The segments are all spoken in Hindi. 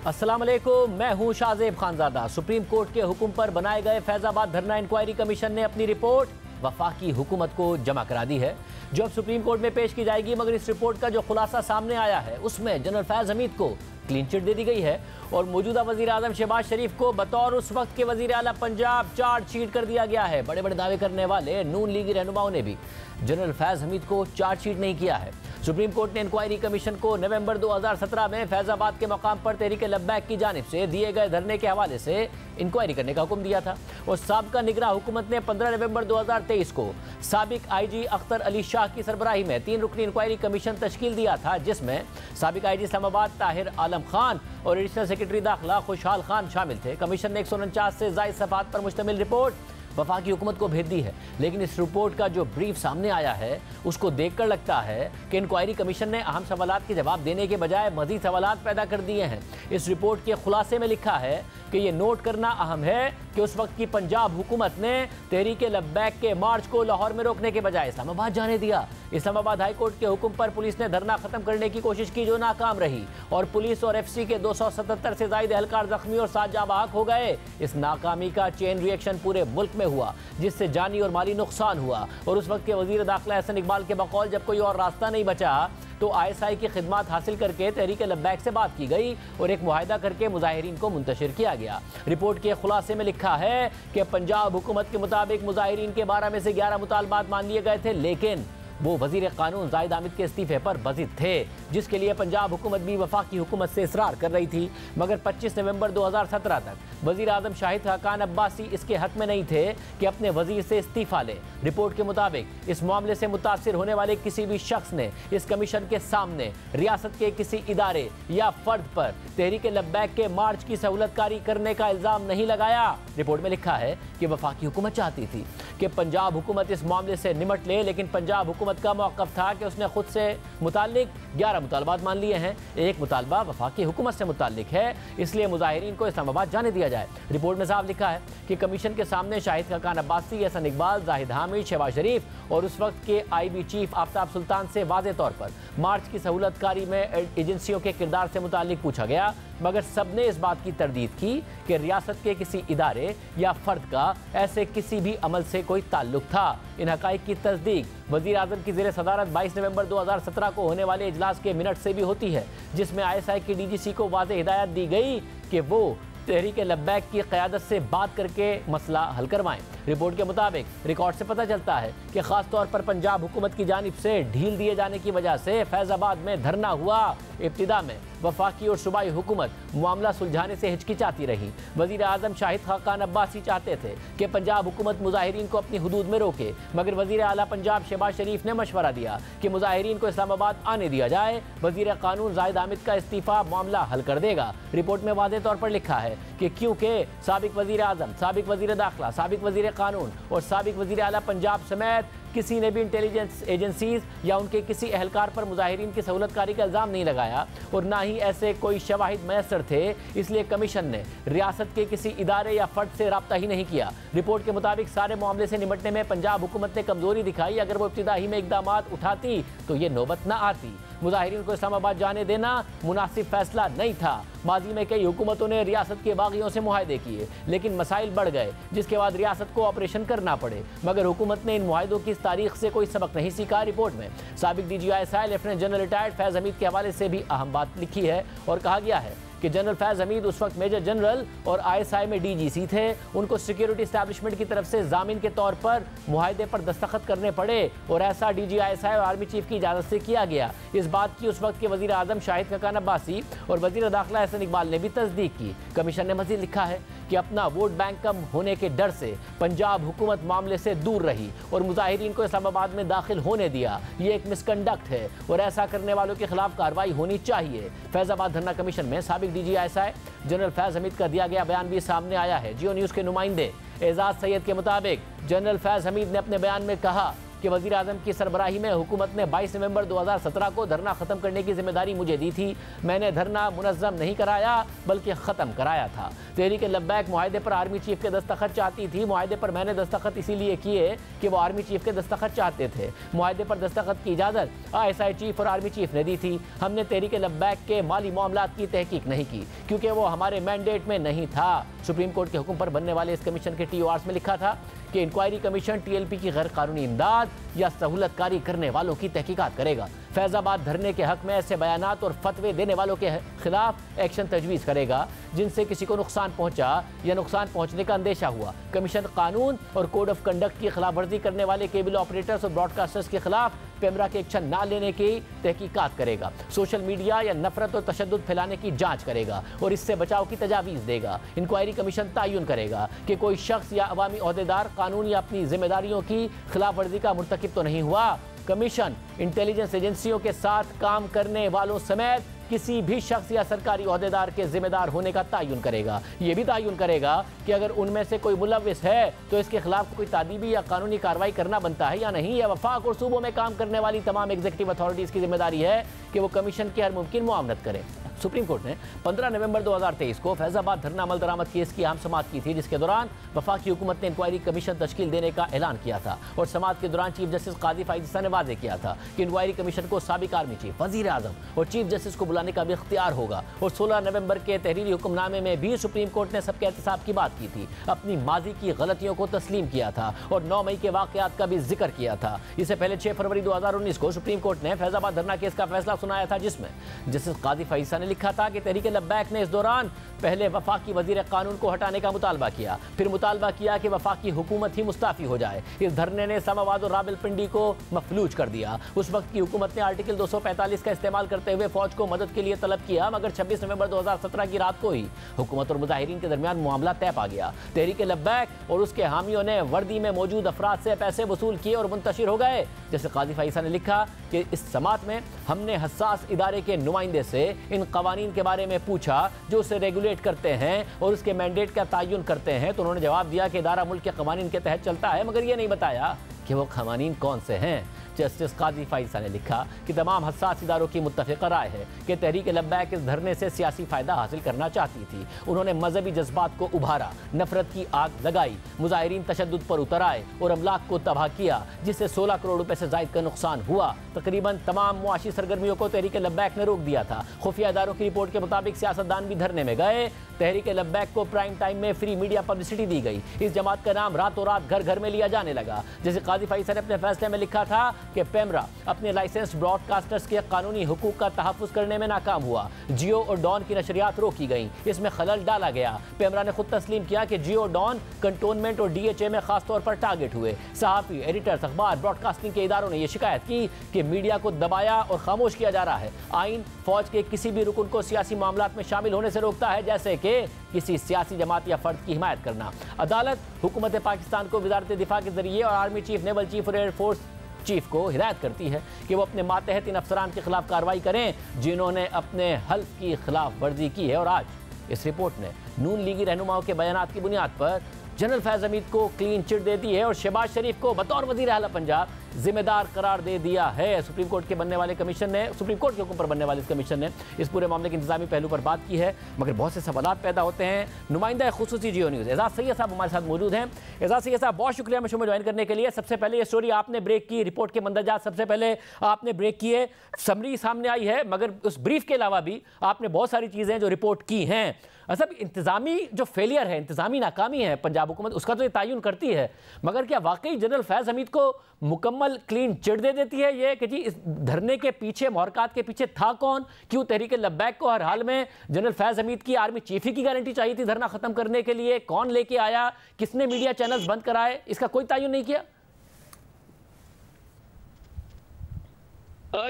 अस्सलाम वालेकुम, मैं हूं शाहजेब खानजादा। सुप्रीम कोर्ट के हुक्म पर बनाए गए फैजाबाद धरना इंक्वायरी कमीशन ने अपनी रिपोर्ट वफाकी हुकूमत को जमा करा दी है, जो अब सुप्रीम कोर्ट में पेश की जाएगी। मगर इस रिपोर्ट का जो खुलासा सामने आया है उसमें जनरल फैज हमीद को क्लीन चिट दे दी गई है और मौजूदा वजीर आजम शहबाज शरीफ को बतौर उस वक्त के वजीर आला पंजाब चार्जशीट कर दिया गया है। बड़े बड़े दावे करने वाले नून लीगी रहनुमाओं ने भी जनरल फैज हमीद को चार्जशीट नहीं किया है। सुप्रीम कोर्ट ने इंक्वायरी कमीशन को नवंबर 2017 में फैजाबाद के मकाम पर तहरीक लब्बैक की जानिब से दिए गए धरने के हवाले से इंक्वायरी करने का हुक्म दिया था और साबिका निगरां हुकूमत ने 15 नवंबर 2023 को साबिक आईजी अख्तर अली शाह की सरबराही में 3 रुकनी इंक्वायरी कमीशन तश्कील दिया था, जिसमें साबिक आईजी इस्लामाबाद ताहिर आलम खान और एडिशनल सेक्रेटरी दाखिला खुशहाल खान शामिल थे। कमीशन ने 149 से ज़ायद सफ़हात पर मुश्तमिल रिपोर्ट वफाकी हुकूमत को भेज दी है, लेकिन इस रिपोर्ट का जो ब्रीफ सामने आया है उसको देखकर लगता है कि इंक्वायरी कमीशन ने अहम सवालात के जवाब देने के बजाय मज़ीद सवालात पैदा कर दिए हैं। इस रिपोर्ट के खुलासे में लिखा है कि ये नोट करना अहम है कि उस वक्त की पंजाब हुकूमत ने तहरीक लब्बैक के मार्च को लाहौर में रोकने के बजाय इस्लामाबाद जाने दिया। इस्लामाबाद हाई कोर्ट के हुक्म पर पुलिस ने धरना खत्म करने की कोशिश की, जो नाकाम रही और पुलिस और एफसी के 277 से ज़ायद एहलकार जख्मी और 7 जाँ बहक हो गए। इस नाकामी का चेन रिएक्शन पूरे मुल्क में हुआ, जिससे जानी और माली नुकसान हुआ और उस वक्त के वजीर दाखिला हसन इकबाल के बकौल जब कोई और रास्ता नहीं बचा तो ISI की खिदमात हासिल करके तहरीक लब्बैक से बात की गई और एक मुआहिदा करके मुजाहिरीन को मुंतशिर किया गया। रिपोर्ट के खुलासे में लिखा है कि पंजाब हुकूमत के मुताबिक मुजाहिरीन के 12 में से 11 मुतालबात मान लिए गए थे, लेकिन वो वजीर कानून जाहिद हामिद के इस्तीफे पर बजिद थे, जिसके लिए पंजाब हुकूमत भी वफाकी हुकूमत से इसरार कर रही थी। मगर 25 नवंबर 2017 तक वजीर आजम शाहिद खाकान अब्बासी इसके हक में नहीं थे कि अपने वजीर से इस्तीफा ले। रिपोर्ट के मुताबिक इस मामले से मुतासिर होने वाले किसी भी शख्स ने इस कमीशन के सामने रियासत के किसी इदारे या फर्द पर तहरीक लब्बैक के मार्च की सहूलतकारी करने का इल्ज़ाम नहीं लगाया। रिपोर्ट में लिखा है कि वफाकी हुकूमत चाहती थी कि पंजाब हुकूमत इस मामले से निमट ले, लेकिन पंजाब हुकूमत का मौक़िफ़ था कि उसने खुद से मुताल्लिक 11 मुतालबात मान लिए हैं। एक मुतालबा वफाकी हुकूमत से मुताल्लिक है, इसलिए मुजाहिरीन को इस्लामाबाद जाने दिया जाए। रिपोर्ट में साफ लिखा है कि कमीशन के सामने शाहिद खाकान अब्बासी, हसन इकबाल, जाहिद हामिद, शहबाज शरीफ और उस वक्त के IB चीफ आफ्ताब सुल्तान से वाज़े तौर पर मार्च की सहूलतकारी में एजेंसियों के किरदार से मुताल्लिक पूछा गया, मगर सबने इस बात की तरदीद की कि रियासत के किसी इदारे या फर्द का ऐसे किसी भी अमल से कोई ताल्लुक था। इन हक़ाइक़ की तस्दीक वज़ीर आज़म की ज़ेर सदारत 22 नवंबर 2017 को होने वाले इजलास के मिनट से भी होती है, जिसमें ISI की DGC को वाज़ेह हिदायत दी गई कि वो तहरीक लब्बैक की क़यादत से बात करके मसला हल करवाएं। रिपोर्ट के मुताबिक रिकॉर्ड से पता चलता है कि ख़ास तौर पर पंजाब हुकूमत की जानिब से ढील दिए जाने की वजह से फैज़ाबाद में धरना हुआ। इब्तिदा में वफाकी और सूबाई हुकूमत मामला सुलझाने से हिचकिचाती रही। वज़ीर आज़म शाहिद खाकान अब्बासी चाहते थे कि पंजाब हुकूमत मुजाहिरीन को अपनी हुदूद में रोके, मगर वज़ीर आला पंजाब शहबाज शरीफ ने मशवरा दिया कि मुजाहिरीन को इस्लामाबाद आने दिया जाए। वज़ीर कानून जाहिद हामिद का इस्तीफ़ा मामला हल कर देगा। रिपोर्ट में वाज़ेह तौर पर लिखा है कि क्योंकि साबिक वज़ीर आज़म, साबिक वज़ीर दाखिला, साबिक वज़ीर कानून और साबिक वज़ीर आला पंजाब समेत किसी ने भी इंटेलिजेंस एजेंसीज या उनके किसी एहलकार पर मुजाहिरीन की सहूलतकारी का इल्ज़ाम नहीं लगाया और ना ही ऐसे कोई शवाहिद मैसर थे, इसलिए कमीशन ने रियासत के किसी इदारे या फर्द से रब्ता ही नहीं किया। रिपोर्ट के मुताबिक सारे मामले से निपटने में पंजाब हुकूमत ने कमज़ोरी दिखाई। अगर वो इब्तिदाई में इक़दामात उठाती तो ये नौबत ना आती। मुजाहिरीन को इस्लामाबाद जाने देना मुनासिब फैसला नहीं था। माजी में कई हुकूमतों ने रियासत के बागियों से मुआहदे किए, लेकिन मसाइल बढ़ गए, जिसके बाद रियासत को ऑपरेशन करना पड़े, मगर हुकूमत ने इन मुआहदों की तारीख से कोई सबक नहीं सीखा। रिपोर्ट में साबिक DG ISI lieutenant general retired Faiz Hamid के हवाले से भी अहम बात लिखी है और कहा गया है कि जनरल फैज हमीद उस वक्त मेजर जनरल और ISI में DGC थे। उनको सिक्योरिटी एस्टैब्लिशमेंट की तरफ से जामिन के तौर पर मुआहदे पर दस्तखत करने पड़े और ऐसा DG ISI और आर्मी चीफ की इजाज़त से किया गया। इस बात की उस वक्त के वज़ीर आज़म शाहिद खाकान अब्बासी और वज़ीर दाखिला हसन इकबाल ने भी तस्दीक की। कमीशन ने मज़ीद लिखा है कि अपना वोट बैंक कम होने के डर से पंजाब हुकूमत मामले से दूर रही और मुजाहिरीन को इस्लामाबाद में दाखिल होने दिया। ये एक मिसकंडक्ट है और ऐसा करने वालों के खिलाफ कार्रवाई होनी चाहिए। फैज़ाबाद धरना कमीशन में साबिक DG ISI general Faiz Hamid का दिया गया बयान भी सामने आया है। जियो न्यूज़ के नुमाइंदे एजाज सैयद के मुताबिक जनरल फैज हमीद ने अपने बयान में कहा कि वज़ीर आज़म की सरबराही में हुकूमत ने 22 नवंबर 2017 को धरना ख़त्म करने की जिम्मेदारी मुझे दी थी। मैंने धरना मुनज़्ज़म नहीं कराया बल्कि ख़त्म कराया था। तहरीक लब्बैक मुआहदे पर आर्मी चीफ के दस्तखत चाहती थी। मुआहदे पर मैंने दस्तखत इसीलिए किए कि वो आर्मी चीफ के दस्तखत चाहते थे। मुआहदे पर दस्तखत की इजाज़त ISI चीफ और आर्मी चीफ ने दी थी। हमने तहरीक लब्बैक के माली मामलात की तहकीक नहीं की क्योंकि वो हमारे मैंडेट में नहीं था। सुप्रीम कोर्ट के हुक्म पर बनने वाले इस कमीशन के TORs में लिखा था कि इंक्वायरी कमीशन TLP की गैर कानूनी इमदाद या सहूलतकारी करने वालों की तहकीकात करेगा। फैजाबाद धरने के हक में ऐसे बयानात और फतवे देने वालों के खिलाफ एक्शन तजवीज़ करेगा जिनसे किसी को नुकसान पहुंचा या नुकसान पहुंचने का अंदेशा हुआ। कमीशन कानून और कोड ऑफ कंडक्ट की खिलाफ वर्जी करने वाले केबल ऑपरेटर्स और ब्रॉडकास्टर्स के खिलाफ पेमरा के एक्शन ना लेने की तहकीकात करेगा। सोशल मीडिया या नफरत और तशद्दुद फैलाने की जांच करेगा और इससे बचाव की तजावीज़ देगा। इंक्वायरी कमीशन तयन करेगा कि कोई शख्स या अवामी ओहदेदार कानून या अपनी जिम्मेदारियों की खिलाफ वर्जी का मुर्तकिब तो नहीं हुआ। कमीशन इंटेलिजेंस एजेंसियों के साथ काम करने वालों समेत किसी भी शख्स या सरकारी ओहदेदार के जिम्मेदार होने का तयन करेगा। यह भी तयन करेगा कि अगर उनमें से कोई मुलव्विस है तो इसके खिलाफ कोई तादीबी या कानूनी कार्रवाई करना बनता है या नहीं। या वफाक और सूबों में काम करने वाली तमाम एग्जीक्यूटिव अथॉरिटीज़ की जिम्मेदारी है कि वो कमीशन की हर मुमकिन मुआवनत करें। सुप्रीम कोर्ट ने 15 नवंबर 2023 को फैजाबाद धरना अमल दरामद केस की आम समाअत की थी, जिसके दौरान वफाकी हुकूमत ने इंक्वायरी कमीशन तश्कील देने का ऐलान किया था और समाअत के दौरान चीफ जस्टिस काजी फाइज ईसा ने वाज़ेह किया था कि इंक्वायरी कमीशन को साबिक आर्मी चीफ, वज़ीर आज़म और चीफ जस्टिस को बुलाने का भी इख्तियार होगा। और 16 नवंबर के तहरीरी हुक्मनामे में भी सुप्रीम कोर्ट ने सबके एहतसाब की बात की थी, अपनी माजी की गलतियों को तस्लीम किया था और 9 मई के वाक़यात का भी जिक्र किया था। इससे पहले 6 फरवरी 2019 को सुप्रीम कोर्ट ने फैजाबाद धरना केस का फैसला सुनाया था, जिसमें जस्टिस काजी फाइज ईसा ने लिखा था कि तहरीक लब्बैक ने इस दौरान पहले वफाकी वजीर कानून को हटाने का मुतालबा किया, फिर मुतालबा किया कि वफाकी हुकूमत ही मुस्ताफी हो जाए। इस धरने ने इस्लामाबाद और रावलपिंडी को मफलूज कर दिया। उस वक्त की हुकूमत ने आर्टिकल 245 का इस्तेमाल करते हुए फौज को मदद के लिए तलब किया, मगर 26 नवंबर 2017 की रात को ही हुकूमत और मुजाहिरीन के दरमियान मामला तय पा गया। तहरीक लब्बैक और उसके हामियों ने वर्दी में मौजूद अफराद से पैसे वसूल किए और मुंतशिर हो गए। जैसे काजी फाइज ईसा ने लिखा कि इस समाअत में हमने हसास इदारे के नुमाइंदे से इन कवानीन के बारे में पूछा जो उसे रेगुलेट करते हैं और उसके मैंडेट का तयन करते हैं, तो उन्होंने जवाब दिया कि इदारा मुल्क के कवानीन के तहत चलता है, मगर ये नहीं बताया कि वो कवानीन कौन से हैं। जस्टिस काजी फाइज ईसा ने लिखा कि तमाम हसास इदारों की मुत्तफ़िक़ा राय है कि तहरीक लब्बैक इस धरने से सियासी फ़ायदा हासिल करना चाहती थी। उन्होंने मजहबी जज्बात को उभारा, नफरत की आग लगाई, मुजाहिरीन तशद्दुद पर उतर आए और अमलाक को तबाह किया, जिससे 16 करोड़ रुपए से ज़ायद का नुकसान हुआ। तकरीबन तमाम मुआशी सरगर्मियों को तहरीक लब्बैक ने रोक दिया था। खुफिया इदारों की रिपोर्ट के मुताबिक सियासतदान भी धरने में गए। तहरीक लब्बैक को प्राइम टाइम में फ्री मीडिया पब्लिसिटी दी गई। इस जमात का नाम रातों रात घर घर में लिया जाने लगा। जैसे काजी फाइज ईसा ने अपने फैसले में लिखा था कि पेमरा अपने लाइसेंस ब्रॉडकास्टर्स के कानूनी हुकूक का तहफ़्फ़ुज़ करने में नाकाम हुआ। जियो और डॉन की नशरियात रोकी गई, इसमें खलल डाला गया। पेमरा ने खुद तस्लीम किया कि जियो, डॉन, कंटोनमेंट और DHA में खास तौर पर टारगेट हुए। सहाफ़ी, एडिटर्स, अखबार, ब्रॉडकास्टिंग के इदारों ने यह शिकायत की कि मीडिया को दबाया और खामोश किया जा रहा है। आइन फौज के किसी भी रुकन को सियासी मामलात में शामिल होने से रोकता है, जैसे कि किसी सियासी जमात या फर्द की हिमायत करना। अदालत हुकूमत पाकिस्तान को वज़ारत दिफा के जरिए और आर्मी चीफ, नेवल चीफ और एयरफोर्स चीफ को हिदायत करती है कि वो अपने मातहत इन अफसरान के खिलाफ कार्रवाई करें जिन्होंने अपने हल्फ की खिलाफ वर्जी की है। और आज इस रिपोर्ट ने नून लीगी रहनुमाओं के बयानात की बुनियाद पर जनरल फैज़ हमीद को क्लीन चिट दे दी है और शहबाज शरीफ को बतौर वज़ीर आला पंजाब जिम्मेदार करार दे दिया है। सुप्रीम कोर्ट के बनने वाले कमीशन ने, सुप्रीम कोर्ट के हुक्म पर बनने वाले इस कमीशन ने इस पूरे मामले के इंतजामी पहलू पर बात की है, मगर बहुत से सवालात पैदा होते हैं। नुमाइंदा खुसूसी जियो न्यूज़ एजाज सैयद साहब हमारे साथ मौजूद हैं। एजाज सैयद साहब, बहुत शुक्रिया मैं शो में ज्वाइन करने के लिए। सबसे पहले ये स्टोरी आपने ब्रेक की, रिपोर्ट के मंदरजात सबसे पहले आपने ब्रेक किए, समरी सामने आई है, मगर उस ब्रीफ के अलावा भी आपने बहुत सारी चीज़ें जो रिपोर्ट की हैं। सब इंतजामी जो फेलियर है, इंतजामी नाकामी है पंजाब हुकूमत, उसका तो ये तयन करती है, मगर क्या वाकई जनरल फैज़ हमीद को मुकम्मल क्लीन चिट दे देती है ये कि जी इस धरने के पीछे, मुहरकात के पीछे था कौन? क्यों तहरीक लब्बैक को हर हाल में जनरल फैज़ हमीद की आर्मी चीफ ही की गारंटी चाहिए थी धरना खत्म करने के लिए? कौन लेके आया? किसने मीडिया चैनल्स बंद कराए? इसका कोई तयन नहीं किया।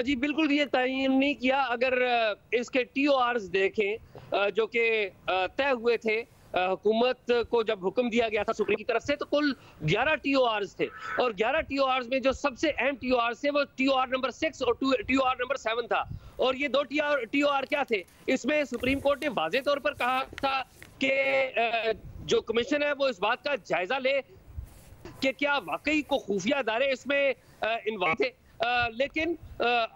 जी बिल्कुल ये तयन नहीं किया। अगर इसके TORs देखें जो कि तय हुए थे हुकूमत को जब हुक्म दिया गया था सुप्रीम की तरफ से, तो कुल 11 TORs थे और 11 TORs में जो सबसे अहम TORs थे वो TOR नंबर 6 और TOR नंबर 7 था। और ये 2 TOR क्या थे? इसमें सुप्रीम कोर्ट ने वाज़ेह तौर पर कहा था कि जो कमीशन है वो इस बात का जायजा ले कि क्या वाकई को खुफिया इदारे इसमें इन्वॉल्व थे। लेकिन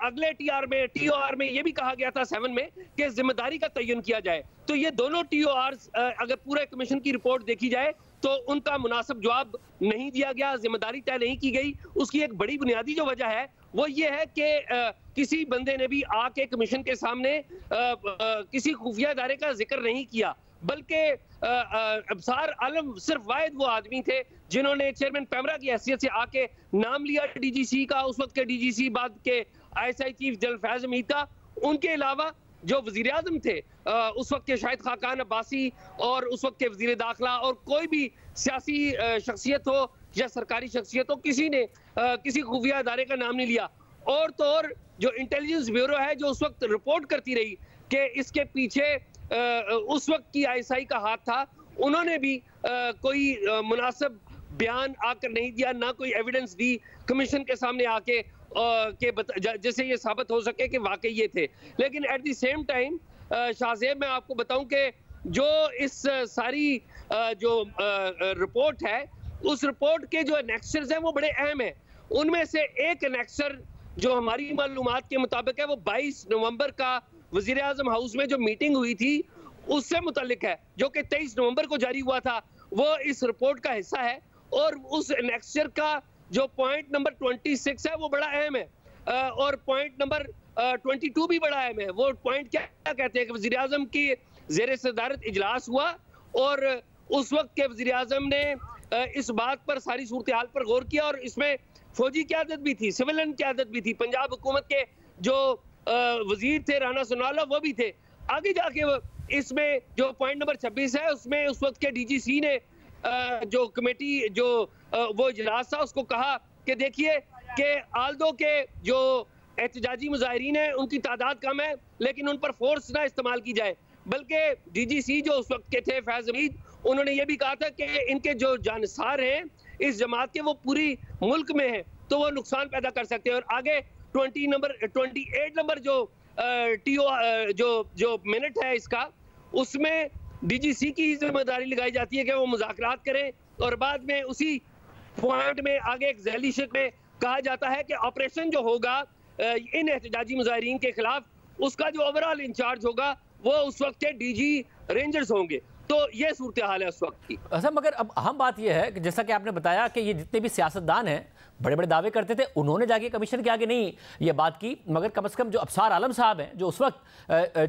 अगले टीओआर में ये भी कहा गया था 7 में कि जिम्मेदारी का तयन किया जाए। तो ये दोनों टीओआर्स अगर पूरे कमीशन की रिपोर्ट देखी जाए तो उनका मुनासिब जवाब नहीं दिया गया, जिम्मेदारी तय नहीं की गई। उसकी एक बड़ी बुनियादी जो वजह है वो ये है कि किसी बंदे ने भी आके कमीशन के सामने किसी खुफिया इदारे का जिक्र नहीं किया, बल्कि अबसार आलम सिर्फ वाहिद वो आदमी थे जिन्होंने चेयरमैन पैमरा की हैसियत से आके नाम लिया डीजीसी का, उस वक्त के डीजीसी बाद के ISI chief general Faiz Hamid का। उनके अलावा जो वजीर आजम थे उस वक्त के शाहिद खाकान अब्बासी और उस वक्त के वजीर दाखिला और कोई भी सियासी शख्सियत हो या सरकारी शख्सियत हो, किसी ने किसी खुफिया इदारे का नाम नहीं लिया। और तो और जो इंटेलिजेंस ब्यूरो है जो उस वक्त रिपोर्ट करती रही कि इसके पीछे उस वक्त की आईएसआई का हाथ था, उन्होंने भी कोई मुनासिब बयान आकर नहीं दिया, ना कोई एविडेंस दी कमीशन के सामने आके जिससे ये साबित हो सके कि वाकई ये थे। लेकिन at the same time Shahzeb, मैं आपको बताऊं कि जो इस सारी जो रिपोर्ट है, उस रिपोर्ट के जो एनेक्सर्स हैं वो बड़े अहम हैं। उनमें से एक एनेक्सर जो हमारी मालूमात के मुताबिक है वो 22 नवंबर का वजीर आजम हाउस में जो मीटिंग हुई थी उससे मुतल्लिक है, जो कि 23 नवंबर को जारी हुआ था, वो इस रिपोर्ट का हिस्सा है। और उस एनेक्सर का जो पॉइंट नंबर 26 है वो बड़ा अहम है और पॉइंट नंबर 22 भी बड़ा अहम है। वो पॉइंट क्या कहते हैं कि वजीर आजम की ज़ेर सदारत इजलास हुआ और उस वक्त के वजीर आजम ने इस बात पर, सारी सूरत हाल पर गौर किया और इसमें फौजी क़यादत भी थी, सिविलियन क़यादत भी थी, पंजाब हुकूमत के जो वजीर थे राना सोनाला वो भी थे। आगे जाके इसमें जो पॉइंट नंबर 26 है उसमें उस वक्त के डीजीसी ने जो कमेटी जो वो इजलास था उसको कहा कि देखिए कि आल्दो के जो एहतजाजी मुजाहिरीन हैं उनकी तादाद कम है, लेकिन उन पर फोर्स ना इस्तेमाल की जाए। बल्कि डीजीसी जो उस वक्त के थे फैज हमीद, उन्होंने ये भी कहा था कि इनके जो जानसार हैं इस जमात के वो पूरी मुल्क में हैं तो वो नुकसान पैदा कर सकते हैं। और आगे 28 नंबर जो जो मिनट है इसका, उसमें डीजीसी की जिम्मेदारी लगाई जाती है कि वो मुज़ाकरात करें और बाद में उसी पॉइंट में आगे एक ज़ैली शिक में कहा जाता है कि ऑपरेशन जो होगा इन एहतजाजी मुजाहिरीन के खिलाफ, उसका जो ओवरऑल इंचार्ज होगा वो उस वक्त के डीजी रेंजर्स होंगे। तो ये सूरत हाल है उस वक्त की। अच्छा, मगर अब अहम बात यह है कि जैसा कि आपने बताया कि ये जितने भी सियासतदान हैं बड़े बड़े दावे करते थे, उन्होंने जाके कमीशन के आगे नहीं ये बात की, मगर कम से कम जो अबसार आलम साहब हैं जो उस वक्त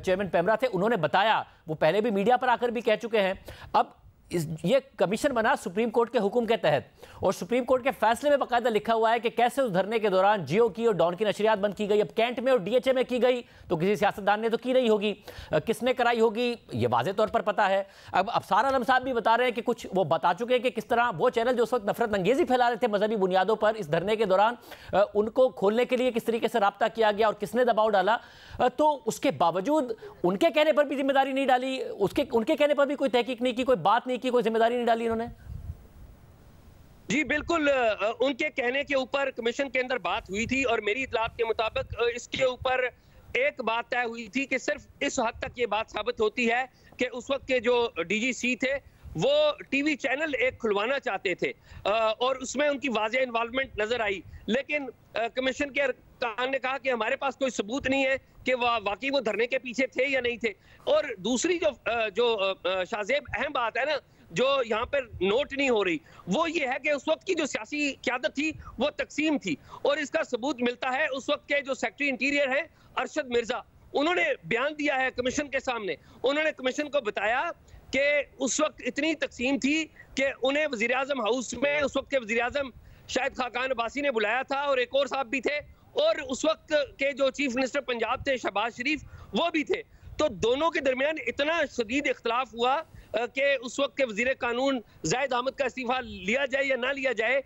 चेयरमैन पैमरा थे, उन्होंने बताया, वो पहले भी मीडिया पर आकर भी कह चुके हैं। अब ये कमीशन बना सुप्रीम कोर्ट के हुक्म के तहत और सुप्रीम कोर्ट के फैसले में बाकायदा लिखा हुआ है कि कैसे उस धरने के दौरान जियो की और डॉन की नशरियात बंद की गई। अब कैंट में और डीएचए में की गई तो किसी सियासतदान ने तो की नहीं होगी, किसने कराई होगी ये वाज़े तौर पर पता है। अब अबसार आलम साहब भी बता रहे हैं कि कुछ वो बता चुके हैं कि किस तरह वो चैनल जो उस वक्त नफरत अंगेजी फैला रहे थे मजहबी बुनियादों पर इस धरने के दौरान, उनको खोलने के लिए किस तरीके से राब्ता किया गया और किसने दबाव डाला। तो उसके बावजूद उनके कहने पर भी जिम्मेदारी नहीं डाली, उनके कहने पर भी कोई तहकीक नहीं की, कोई बात नहीं की, कोई जिम्मेदारी नहीं डाली इन्होंने। जी बिल्कुल, उनके कहने के ऊपर कमीशन के अंदर बात हुई थी और मेरी इतलात के मुताबिक इसके ऊपर एक बात तय हुई थी कि सिर्फ इस हद तक ये बात साबित होती है कि उस वक्त के जो डीजीसी थे वो टीवी चैनल एक खुलवाना चाहते थे और उसमें उनकी वाज़ेह इन्वॉल्वमेंट नजर आई। लेकिन कमीशन के अरकान ने कहा कि हमारे पास कोई सबूत नहीं है कि वाकई वो धरने के पीछे थे या नहीं थे। और दूसरी जो शाहजेब अहम बात है ना, जो यहाँ पर नोट नहीं हो रही, वो ये है कि उस वक्त की जो सियासी क़यादत थी वो तकसीम थी और इसका सबूत मिलता है उस वक्त के जो सेक्रेटरी इंटीरियर हैं अरशद मिर्जा, उन्होंने बयान दिया है कमीशन के सामने। उन्होंने कमीशन को बताया कि उस वक्त इतनी तकसीम थी कि उन्हें वजीर आजम हाउस में उस वक्त के वजीर आजम शाहिद खाकान अब्बासी ने बुलाया था और एक और साहब भी थे और उस वक्त के जो चीफ मिनिस्टर पंजाब थे शहबाज शरीफ वो भी थे। तो दोनों के दरमियान इतना शदीद इख्तलाफ हुआ कि उस वक्त के वजीर कानून जाहिद अहमद का इस्तीफा लिया जाए या ना लिया जाए।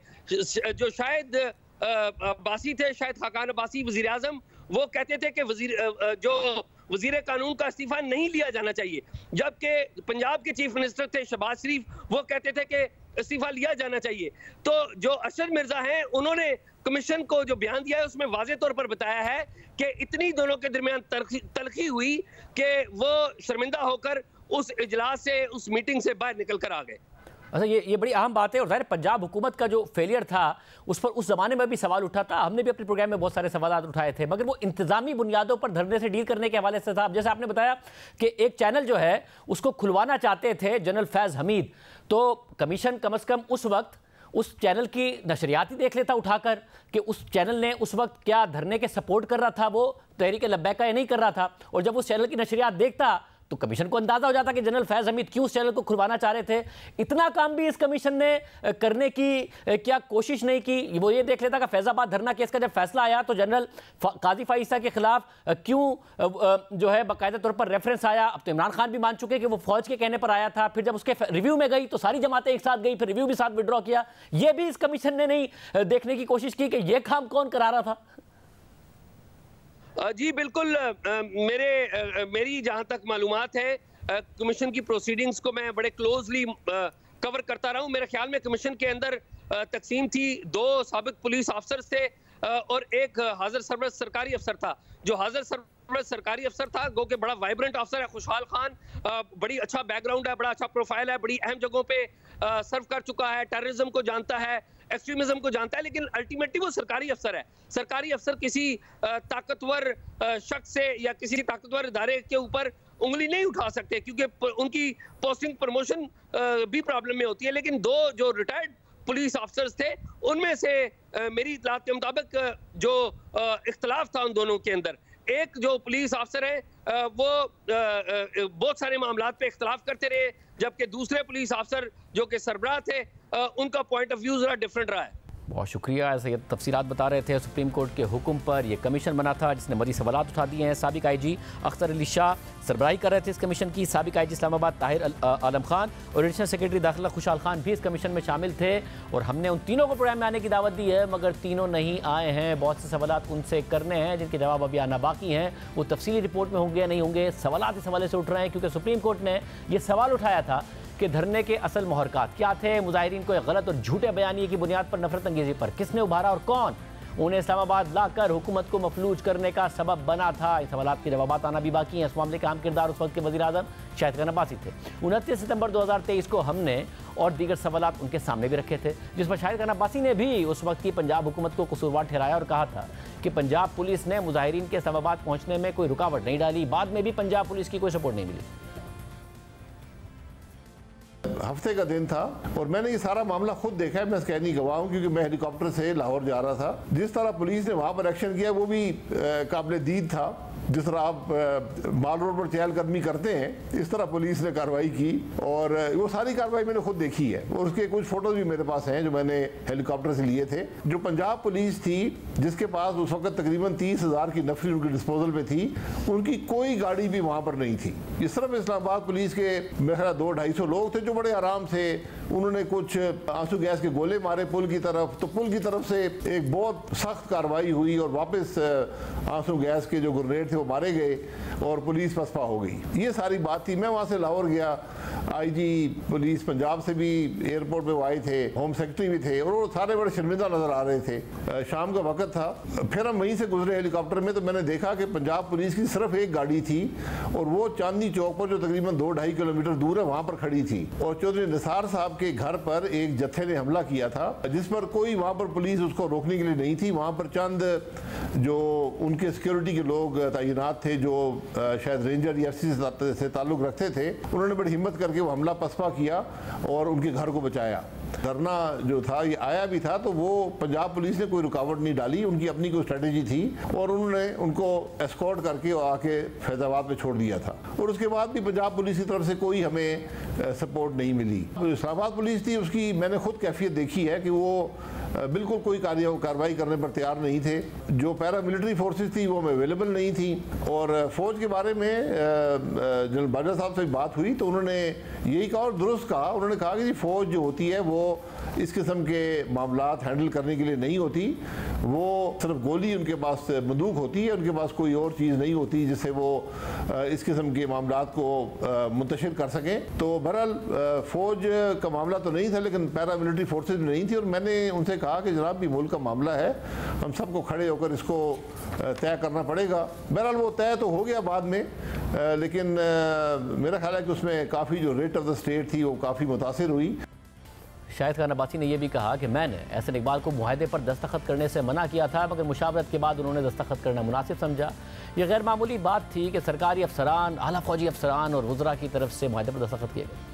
जो शाहिद अब्बासी थे, शाहिद खाकान अब्बासी वजीर आजम, वो कहते थे कि वजीर कानून का इस्तीफा नहीं लिया जाना चाहिए, जबकि पंजाब के चीफ मिनिस्टर थे शहबाज शरीफ, वो कहते थे कि इस्तीफा लिया जाना चाहिए। तो जो अरशद मिर्जा हैं उन्होंने कमीशन को जो बयान दिया है उसमें वाज़े तौर पर बताया है कि इतनी दोनों के दरमियान तलखी हुई कि वो शर्मिंदा होकर उस इजलास से, उस मीटिंग से बाहर निकल कर आ गए। अच्छा, ये बड़ी अहम बात है। और ज़ाहिर पंजाब हुकूमत का जो फेलियर था उस पर उस ज़माने में भी सवाल उठा था, हमने भी अपने प्रोग्राम में बहुत सारे सवाल उठाए थे, मगर वो इंतज़ामी बुनियादों पर धरने से डील करने के हवाले से था। जैसे आपने बताया कि एक चैनल जो है उसको खुलवाना चाहते थे जनरल फैज़ हमीद, तो कमीशन कम अज़ कम उस वक्त उस चैनल की नशरियात ही देख लेता उठाकर कि उस चैनल ने उस वक्त क्या धरने के सपोर्ट कर रहा था, वो तहरीक लब्बैक का या नहीं कर रहा था। और जब उस चैनल की नशरियात देखता तो कमीशन को अंदाजा हो जाता कि जनरल फैज़ हमीद क्यों उस चैनल को खुलवाना चाह रहे थे। इतना काम भी इस कमीशन ने करने की क्या कोशिश नहीं की। वो ये देख लेता कि फैज़ाबाद धरना केस का जब फैसला आया तो जनरल काजी फाइसा के खिलाफ क्यों जो है बाकायदा तौर पर रेफरेंस आया। अब तो इमरान खान भी मान चुके कि वो फौज के कहने पर आया था, फिर जब उसके रिव्यू में गई तो सारी जमातें एक साथ गई, फिर रिव्यू भी साथ विड्रॉ किया। ये भी इस कमीशन ने नहीं देखने की कोशिश की कि ये काम कौन करा रहा था। जी बिल्कुल, मेरी जहां तक मालूमात है कमीशन की प्रोसीडिंग्स को मैं बड़े क्लोजली कवर करता रहा हूं। मेरे ख्याल में कमीशन के अंदर तकसीम थी, 2 साबिक पुलिस अफसर थे और एक हाजिर सरबरस्त सरकारी अफसर था। जो हाजिर सरबरस्त सरकारी अफसर था गो के बड़ा वाइब्रेंट अफसर है खुशहाल खान, बड़ी अच्छा बैकग्राउंड है, बड़ा अच्छा प्रोफाइल है, बड़ी अहम जगहों पे सर्व कर चुका है, टेररिज्म को जानता है, एक्सट्रीमिज्म को जानता है, लेकिन अल्टीमेटली वो सरकारी अफसर है। सरकारी अफसर किसी ताकतवर शख्स से या किसी ताकतवर इदारे के ऊपर उंगली नहीं उठा सकते, क्योंकि उनकी पोस्टिंग प्रमोशन भी प्रॉब्लम में होती है। लेकिन 2 जो रिटायर्ड पुलिस अफसर्स थे उनमें से मेरी इत्तलात के मुताबिक जो इख्तलाफ था उन दोनों के अंदर, एक जो पुलिस अफसर है वो बहुत सारे मामलात पे इख्तलाफ करते रहे, जबकि दूसरे पुलिस अफसर जो कि सरबराह थे उनका पॉइंट ऑफ व्यू जरा डिफरेंट रहा है। बहुत शुक्रिया। ऐसे ये तफसीलात बता रहे थे। सुप्रीम कोर्ट के हुक्म पर यह कमीशन बना था जिसने मज़ीद सवालात उठा दिए हैं। साबिक IG अख्तर अली शाह सरबराही कर रहे थे इस कमीशन की, साबिक IG इस्लामाबाद ताहिर आलम खान और एडिशनल सेक्रेटरी दाखिला खुशहाल खान भी इस कमीशन में शामिल थे। और हमने उन तीनों को प्रोग्राम में आने की दावत दी है, मगर तीनों नहीं आए हैं। बहुत से सवालात उनसे करने हैं जिनके जवाब अभी आना बाकी हैं। वो तफसीली रिपोर्ट में होंगे या नहीं होंगे, सवालात इस हवाले से उठ रहे हैं क्योंकि सुप्रीम कोर्ट ने यह सवाल उठाया था कि धरने के असल मुहरकात क्या थे, मुजाहिरीन को एक गलत और झूठे बयानिए की बुनियाद पर नफरत अंगेजी पर किसने उभारा और कौन उन्हें इस्लामाबाद लाकर हुकूमत को मफलूज करने का सबब बना था। इस सवालात के जवाब आना भी बाकी हैं। इस मामले का अहम किरदार उस वक्त के वज़ीर आज़म शाहिद खान अब्बासी थे। 29 सितंबर 2023 को हमने और दीगर सवालात उनके सामने भी रखे थे, जिस पर शाहिद खान अब्बासी ने भी उस वक्त की पंजाब हुकूमत को कसूरवार ठहराया और कहा था कि पंजाब पुलिस ने मुजाहिरीन के इस्लामाबाद पहुँचने में कोई रुकावट नहीं डाली। बाद में भी पंजाब पुलिस की कोई सपोर्ट नहीं मिली। हफ्ते का दिन था और मैंने ये सारा मामला खुद देखा है। मैं स्कैनी गवाह हूँ क्योंकि मैं हेलीकॉप्टर से लाहौर जा रहा था। जिस तरह पुलिस ने वहाँ पर एक्शन किया वो भी काबिल दीद था। जिस तरह आप माल रोड पर चहलकदमी करते हैं इस तरह पुलिस ने कार्रवाई की और वो सारी कार्रवाई मैंने खुद देखी है और उसके कुछ फोटोज भी मेरे पास हैं जो मैंने हेलीकॉप्टर से लिए थे। जो पंजाब पुलिस थी जिसके पास उस वक्त तकरीबन 30,000 की नफरी उनके डिस्पोजल पे थी, उनकी कोई गाड़ी भी वहाँ पर नहीं थी। इस तरफ इस्लामाबाद पुलिस के मेरे ख्याल 200-250 लोग थे जो बड़े आराम से उन्होंने कुछ आंसू गैस के गोले मारे पुल की तरफ, तो पुल की तरफ से एक बहुत सख्त कार्रवाई हुई और वापस आंसू गैस के जो ग्रेनेड थे वो मारे गए और पुलिस पसपा हो गई। ये सारी बात थी। मैं वहाँ से लाहौर गया, IG पुलिस पंजाब से भी एयरपोर्ट पे वो आए थे, होम सेक्रेटरी भी थे और वो सारे बड़े शर्मिंदा नजर आ रहे थे। शाम का वक्त था, फिर हम वहीं से गुजरे हेलीकॉप्टर में तो मैंने देखा कि पंजाब पुलिस की सिर्फ एक गाड़ी थी और वो चांदनी चौक पर जो तकरीबन 2-2.5 किलोमीटर दूर है वहाँ पर खड़ी थी और चौधरी निसार साहब के घर पर एक जत्थे ने हमला किया था जिस पर कोई वहाँ पर पुलिस उसको रोकने के लिए नहीं थी। वहाँ पर चंद जो उनके सिक्योरिटी के लोग तैनात थे जो शायद रेंजर या FCC से ताल्लुक रखते थे, उन्होंने बड़ी हिम्मत करके वो हमला पसपा किया और उनके घर को बचाया। धरना जो था ये आया भी था तो वो पंजाब पुलिस ने कोई रुकावट नहीं डाली, उनकी अपनी कोई स्ट्रेटेजी थी और उन्होंने उनको एस्कॉर्ट करके आके फैजाबाद में छोड़ दिया था और उसके बाद भी पंजाब पुलिस की तरफ से कोई हमें सपोर्ट नहीं मिली। तो इस्लामाबाद पुलिस थी उसकी मैंने खुद कैफियत देखी है कि वो बिल्कुल कोई कार्रवाई करने पर तैयार नहीं थे। जो पैरा मिलिट्री फोर्सेस थी वो हमें अवेलेबल नहीं थी और फ़ौज के बारे में जनरल बाजवा साहब से बात हुई तो उन्होंने यही कहा और दुरुस्त कहा। उन्होंने कहा कि फ़ौज जो होती है वो इस किस्म के मामलात हैंडल करने के लिए नहीं होती, वो सिर्फ गोली उनके पास बंदूक होती है, उनके पास कोई और चीज़ नहीं होती जिससे वो इस किस्म के मामलात को मुंतशिर कर सकें। तो बहरहाल फ़ौज का मामला तो नहीं था लेकिन पैरा मिलिट्री फोर्सेज भी नहीं थी और मैंने उनसे कहा कि जनाब भी मुल्क का मामला है, हम सबको खड़े होकर इसको तय करना पड़ेगा। बहरहाल वो तय तो हो गया बाद में, लेकिन मेरा ख्याल है कि उसमें काफ़ी जो रेट ऑफ द स्टेट थी वो काफ़ी मुतासिर हुई। शाहिद खान अब्बासी ने यह भी कहा कि मैंने एहसन इकबाल को मुआहदे पर दस्तखत करने से मना किया था, मगर मुशावरत के बाद उन्होंने दस्तखत करना मुनासिब समझा। यह गैर मामूली बात थी कि सरकारी अफसरान, आला फौजी अफसरान और वज़रा की तरफ से मुआहदे पर दस्तखत किए गए।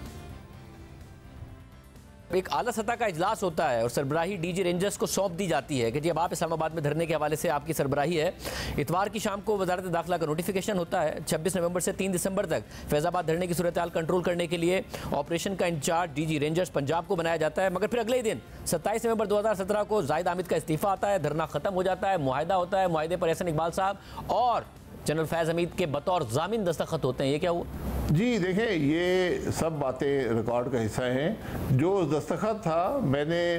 एक आला सतह का इजलास होता है और सरबराही डीजी रेंजर्स को सौंप दी जाती है कि जी अब आप इस्लामाबाद में धरने के हवाले से आपकी सरबराही है। इतवार की शाम को वजारत दाखिला का नोटिफिकेशन होता है। 26 नवंबर से 3 दिसंबर तक फैज़ाबाद धरने की सूरत हाल कंट्रोल करने के लिए ऑपरेशन का इंचार्ज डीजी रेंजर्स पंजाब को बनाया जाता है, मगर फिर अगले ही दिन 27 नवंबर 2017 को जाहिद आमिद का इस्तीफा आता है, धरना खत्म हो जाता है, मुआहदा होता है। मुआहदे पर एहसन इकबाल साहब और जनरल फैज़ हमीद के बतौर जामिन दस्तखत होते हैं। ये क्या हुआ? जी देखें, ये सब बातें रिकॉर्ड का हिस्सा हैं। जो दस्तखत था,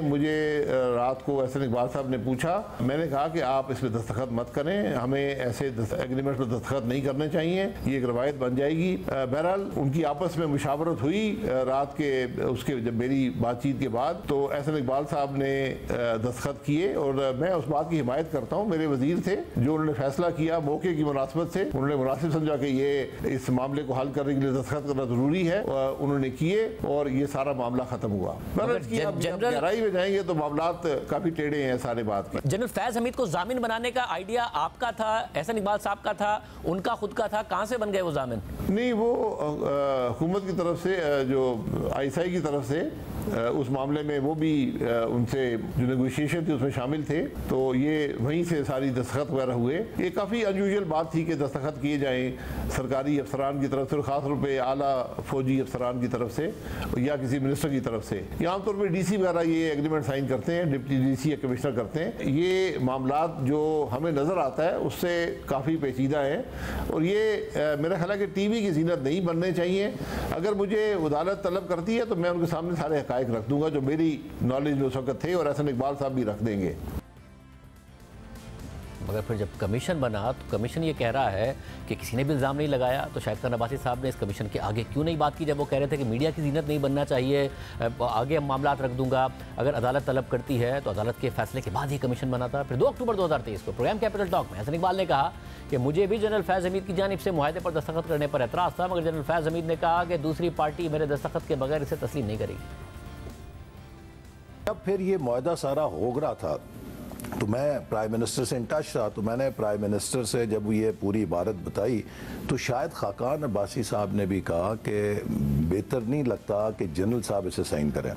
मुझे रात को एहसन इकबाल साहब ने पूछा, मैंने कहा कि आप इसमें दस्तखत मत करें, हमें ऐसे एग्रीमेंट पर दस्तखत नहीं करने चाहिए, ये एक रवायत बन जाएगी। बहरहाल उनकी आपस में मुशावरत हुई रात के उसके जब मेरी बातचीत के बाद, तो एहसन इकबाल साहब ने दस्तखत किए और मैं उस बात की हिमायत करता हूँ। मेरे वजीर थे जो उन्होंने फैसला किया मौके की मुनासबत से, उन्होंने मुनासिब समझा कि ये इस मामले को हल करने दस्तखत करना जरूरी है, उन्होंने किए और ये सारा मामला खत्म हुआ। गहराई में जाएंगे तो मामलात काफी टेढ़े हैं सारे बात में। जनरल फैज हमीद को जामिन बनाने का आइडिया आपका था, एहसन इकबाल साहब का था, उनका खुद का था? कहां से बन गए वो जामिन? नहीं, वो हुकूमत की तरफ से, जो आईएसआई की तरफ से उस मामले में वो भी उनसे जो नेगोशिएशन थी उसमें शामिल थे, तो ये वहीं से सारी दस्तखत वगैरह हुए। ये काफ़ी अनयूजुअल बात थी कि दस्तखत किए जाएं सरकारी अफसरान की तरफ से, ख़ास तौर पे आला फौजी अफसरान की तरफ से या किसी मिनिस्टर की तरफ से। ये आमतौर पर डीसी वगैरह ये एग्रीमेंट साइन करते हैं, डिप्टी डीसी या कमिश्नर करते हैं। ये मामलात जो हमें नज़र आता है उससे काफ़ी पेचीदा है और ये मेरा ख्याल है कि टीवी की जीनत नहीं बनने चाहिए। अगर मुझे अदालत तलब करती है तो मैं उनके सामने सारे हक़ाइक़ रख दूंगा जो मेरी नॉलेज में उस वक्त थे और एहसन इकबाल साहब भी रख देंगे। मगर फिर जब कमीशन बना तो कमीशन ये कह रहा है कि किसी ने भी इल्ज़ाम नहीं लगाया, तो शाहिद खान अब्बासी साहब ने इस कमीशन के आगे क्यों नहीं बात की जब वो कह रहे थे कि मीडिया की जीनत नहीं बनना चाहिए, आगे हम मामलात रख दूंगा, अगर अदालत तलब करती है तो अदालत के फैसले के बाद ही कमीशन बना था। फिर 2 अक्टूबर 2023 को प्रोग्राम कैपिटल टॉक में एहसन इकबाल ने कहा कि मुझे भी जनरल फैज़ हमीद की जानिब से मुआहदे पर दस्तखत करने पर एतराज़ था, मगर जनरल फैज़ हमीद ने कहा कि दूसरी पार्टी मेरे दस्तखत के बगैर इसे तस्लीम नहीं करेगी। जब फिर ये मुआहदा सारा हो रहा था तो मैं प्राइम मिनिस्टर से इन टच था, तो मैंने प्राइम मिनिस्टर से जब ये पूरी इबारत बताई तो शायद खाकान अब्बासी साहब ने भी कहा कि बेहतर नहीं लगता कि जनरल साहब इसे साइन करें।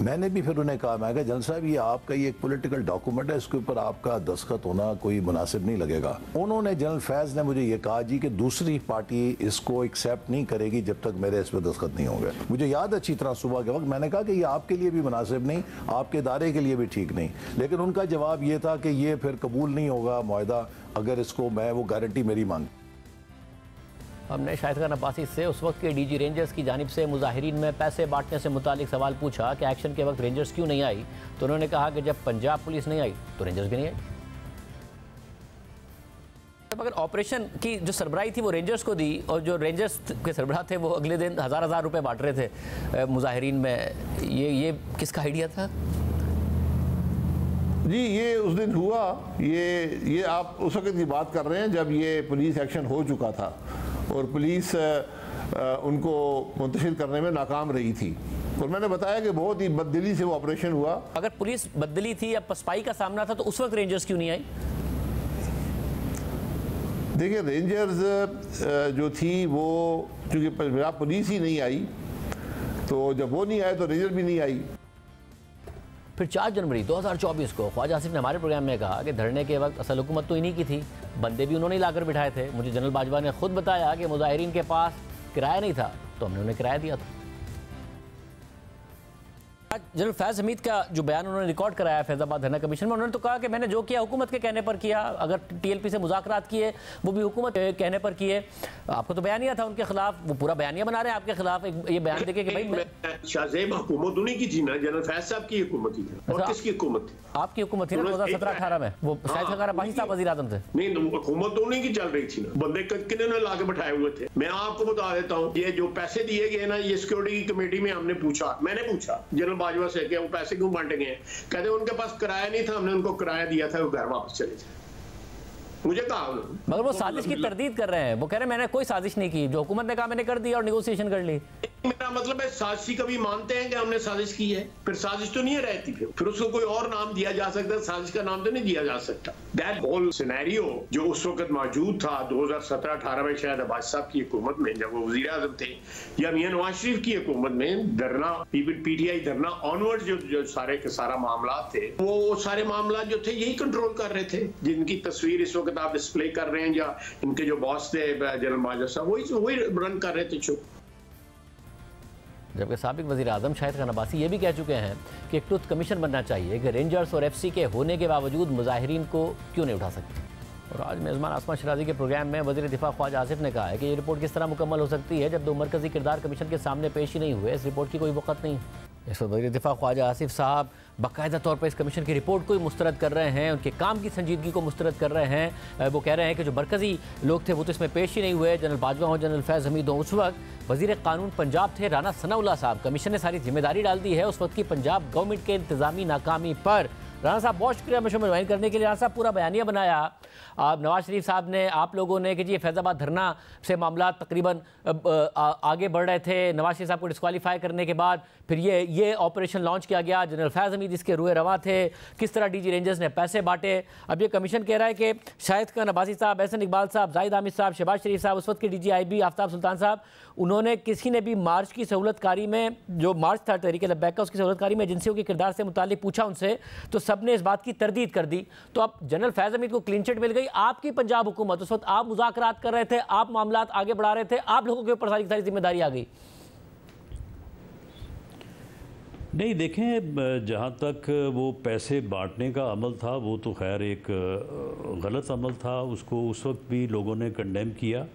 मैंने भी फिर उन्हें कहा, मैं कहा जनरल साहब ये आपका ये एक पॉलिटिकल डॉक्यूमेंट है, इसके ऊपर आपका दस्तखत होना कोई मुनासिब नहीं लगेगा। उन्होंने जनरल फैज़ ने मुझे ये कहा जी कि दूसरी पार्टी इसको एक्सेप्ट नहीं करेगी जब तक मेरे इस पर दस्तखत नहीं होंगे। मुझे याद अच्छी तरह सुबह के वक्त मैंने कहा कि ये आपके लिए भी मुनासिब नहीं, आपके इदारे के लिए भी ठीक नहीं, लेकिन उनका जवाब ये था कि ये फिर कबूल नहीं होगा मुआहदा अगर इसको मैं वो गारंटी मेरी मांग। हमने शाहिद खान अब्बासी से उस वक्त के डीजी रेंजर्स की जानिब से मुजाहिरीन में पैसे बांटने से मुतालिक सवाल पूछा कि एक्शन के वक्त रेंजर्स क्यों नहीं आई, तो उन्होंने कहा कि जब पंजाब पुलिस नहीं आई तो रेंजर्स भी नहीं आई। मगर ऑपरेशन की जो सरबराही थी वो रेंजर्स को दी और जो रेंजर्स के सरबराह थे वो अगले दिन हज़ार रुपए बांट रहे थे मुजाहिरीन में। ये किसका आइडिया था? जी ये उस दिन हुआ, ये आप उस वक्त की बात कर रहे हैं जब ये पुलिस एक्शन हो चुका था और पुलिस उनको मुंतशिर करने में नाकाम रही थी और मैंने बताया कि बहुत ही बददिली से वो ऑपरेशन हुआ। अगर पुलिस बददिली थी या पसपाई का सामना था तो उस वक्त रेंजर्स क्यों नहीं आई? देखिए रेंजर्स जो थी वो चूँकि पंजाब पुलिस ही नहीं आई तो जब वो नहीं आए तो रेंजर भी नहीं आई। फिर 4 जनवरी 2024 को ख्वाजा आसिफ ने हमारे प्रोग्राम में कहा कि धरने के वक्त असल हुकूमत तो इन्हीं की थी, बंदे भी उन्होंने लाकर बिठाए थे। मुझे जनरल बाजवा ने खुद बताया कि मुजाहिरीन के पास किराया नहीं था तो हमने उन्हें किराया दिया था। जनरल फैज़ हमीद का जो बयान उन्होंने रिकॉर्ड कराया फैज़ाबाद धरना कमीशन में, उन्होंने तो कहा कि मैंने जो किया हुकूमत के कहने पर किया, अगर टीएलपी से मुज़ाकरात किए वो भी हुकूमत के कहने पर किए। आपको तो बयानिया था उनके खिलाफ, वो पूरा बयानिया बना रहे हैं आपके खिलाफ। ये बयान देके कि भाई शाहजेब हुकूमत उन्हीं की थी ना, जनरल फैज़ साहब की हुकूमत थी और किसकी हुकूमत थी? आपकी हुकूमत थी ना 2017-18 में, वो शाहिद खान अब्बासी साहब वज़ीर आज़म थे। नहीं हुकूमत तो उन्हीं की चल रही थी ना, बंदे किन्होंने ला के बैठाए हुए थे। मैं आपको बता देता हूँ, ये जो पैसे दिए गए ना, ये सिक्योरिटी की कमेटी में हमने पूछा, मैंने पूछा जनरल बाजवा से कि वो पैसे क्यों बांटे गए? कहते उनके पास किराया नहीं था, हमने उनको किराया दिया था, वो घर वापस चले थे। मुझे कहा उन्होंने, मगर वो साजिश की तरदीद कर रहे हैं। वो कह रहे हैं मैंने कोई साजिश नहीं की, जो हुकूमत ने कहा मैंने कर दी और नेगोशिएशन कर ली। मेरा मतलब है साजिशी कभी मानते हैं कि हमने साजिश की है, फिर साजिश तो नहीं रहती, फिर उसको कोई और नाम दिया जा सकता है, साजिश का नाम तो नहीं दिया जा सकता। दैट होल सिनेरियो जो उस वक्त मौजूद था 2017-18 में, शायद अब्बास साहब की हुकूमत में जब वो वजीर आजम थे, या मियां नवाज शरीफ की हुकूमत में, धरना PTI धरना ऑनवर्ड जो सारे के सारा मामला थे, वो सारे मामला जो थे यही कंट्रोल कर रहे थे, जिनकी तस्वीर इस वक्त आप डिस्प्ले कर रहे हैं, या इनके जो बॉस थे जनरल माजर साहब, वही रन कर रहे थे। जबकि साबिक वज़ीर आज़म शाहिद खान अब्बासी ये भी कह चुके हैं कि एक ट्रुथ कमीशन बनना चाहिए कि रेंजर्स और FC के होने के बावजूद मुजाहिरीन को क्यों नहीं उठा सकते। और आज मेज़बान आसमा शराजी के प्रोग्राम में वज़ीर दिफा ख्वाजा आसिफ ने कहा है कि ये रिपोर्ट किस तरह मुकम्मल हो सकती है जब दो मरकज़ी किरदार कमीशन के सामने पेश ही नहीं हुए। इस रिपोर्ट की कोई वक़्त नहीं। इस वक्त वज़ीर दिफा ख्वाजा आसिफ साहब बाकायदा तौर पर इस कमीशन की रिपोर्ट को ही मुस्तरद कर रहे हैं, उनके काम की संजीदगी को मुस्तरद कर रहे हैं। वो कह रहे हैं कि जो मरकज़ी लोग थे वो तो इसमें पेश ही नहीं हुए, जनरल बाजवा हों, जनरल फैज़ हमीद हों। उस वक्त वज़ीर कानून पंजाब थे राना सनाउल्लाह साहब। कमीशन ने सारी जिम्मेदारी डाल दी है उस वक्त की पंजाब गवर्नमेंट के इंतजामी नाकामी पर। राना साहब बहुत शुक्रिया मुझे ज्वाइन करने के लिए। राना साहब पूरा बयानिया बनाया नवाज शरीफ साहब ने, आप लोगों ने, कि जी फैज़ाबाद धरना से मामला तकरीबन आगे बढ़ रहे थे। नवाज शरीफ साहब को डिस्क्वालीफाई करने के बाद फिर ये ऑपरेशन लॉन्च किया गया, जनरल फैज़ हमीद इसके रुए रवा थे, किस तरह DG रेंजर्स ने पैसे बांटे। अब ये कमीशन कह रहा है कि शाहिद खान अब्बासी साहब, एहसन इकबाल साहब, जाहिद आमिर साहब, शहबाज शरीफ साहब, उस वक्त के DGIB आफ्ताब सुल्तान साहब, उन्होंने किसी ने भी मार्च की सहूलतकारी में, जो मार्च था तहरीक लब्बैक का, उसकी सहूलतकारी में एजेंसियों के किरदार से मुतालिक पूछा उनसे, तो सब ने इस बात की तरदीद कर दी। तो अब जनरल फैज़ हमीद को क्लीन चिट मिल गई। आपकी पंजाब हुकूमत, उस वक्त आप मुज़ाकरात कर रहे थे, आप मामला आगे बढ़ा रहे थे, आप लोगों के ऊपर सारी जिम्मेदारी आ गई। नहीं, देखें, जहाँ तक वो पैसे बांटने का अमल था वो तो खैर एक गलत अमल था, उसको उस वक्त भी लोगों ने कंडेम किया।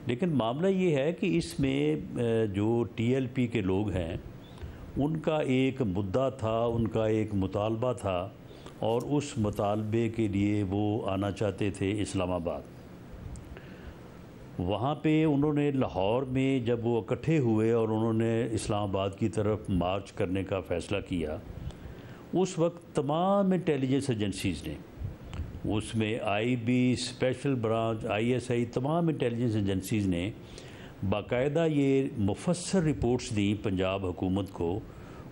लेकिन मामला ये है कि इसमें जो TLP के लोग हैं उनका एक मुद्दा था, उनका एक मुतालबा था, और उस मुतालबे के लिए वो आना चाहते थे इस्लामाबाद। वहाँ पे उन्होंने लाहौर में जब वो इकट्ठे हुए और उन्होंने इस्लामाबाद की तरफ मार्च करने का फ़ैसला किया, उस वक्त तमाम इंटेलिजेंस एजेंसीज़ ने, उसमें IB, स्पेशल ब्रांच, ISI, तमाम इंटेलिजेंस एजेंसीज़ ने बाकायदा ये मुफस्सर रिपोर्ट्स दी पंजाब हुकूमत को,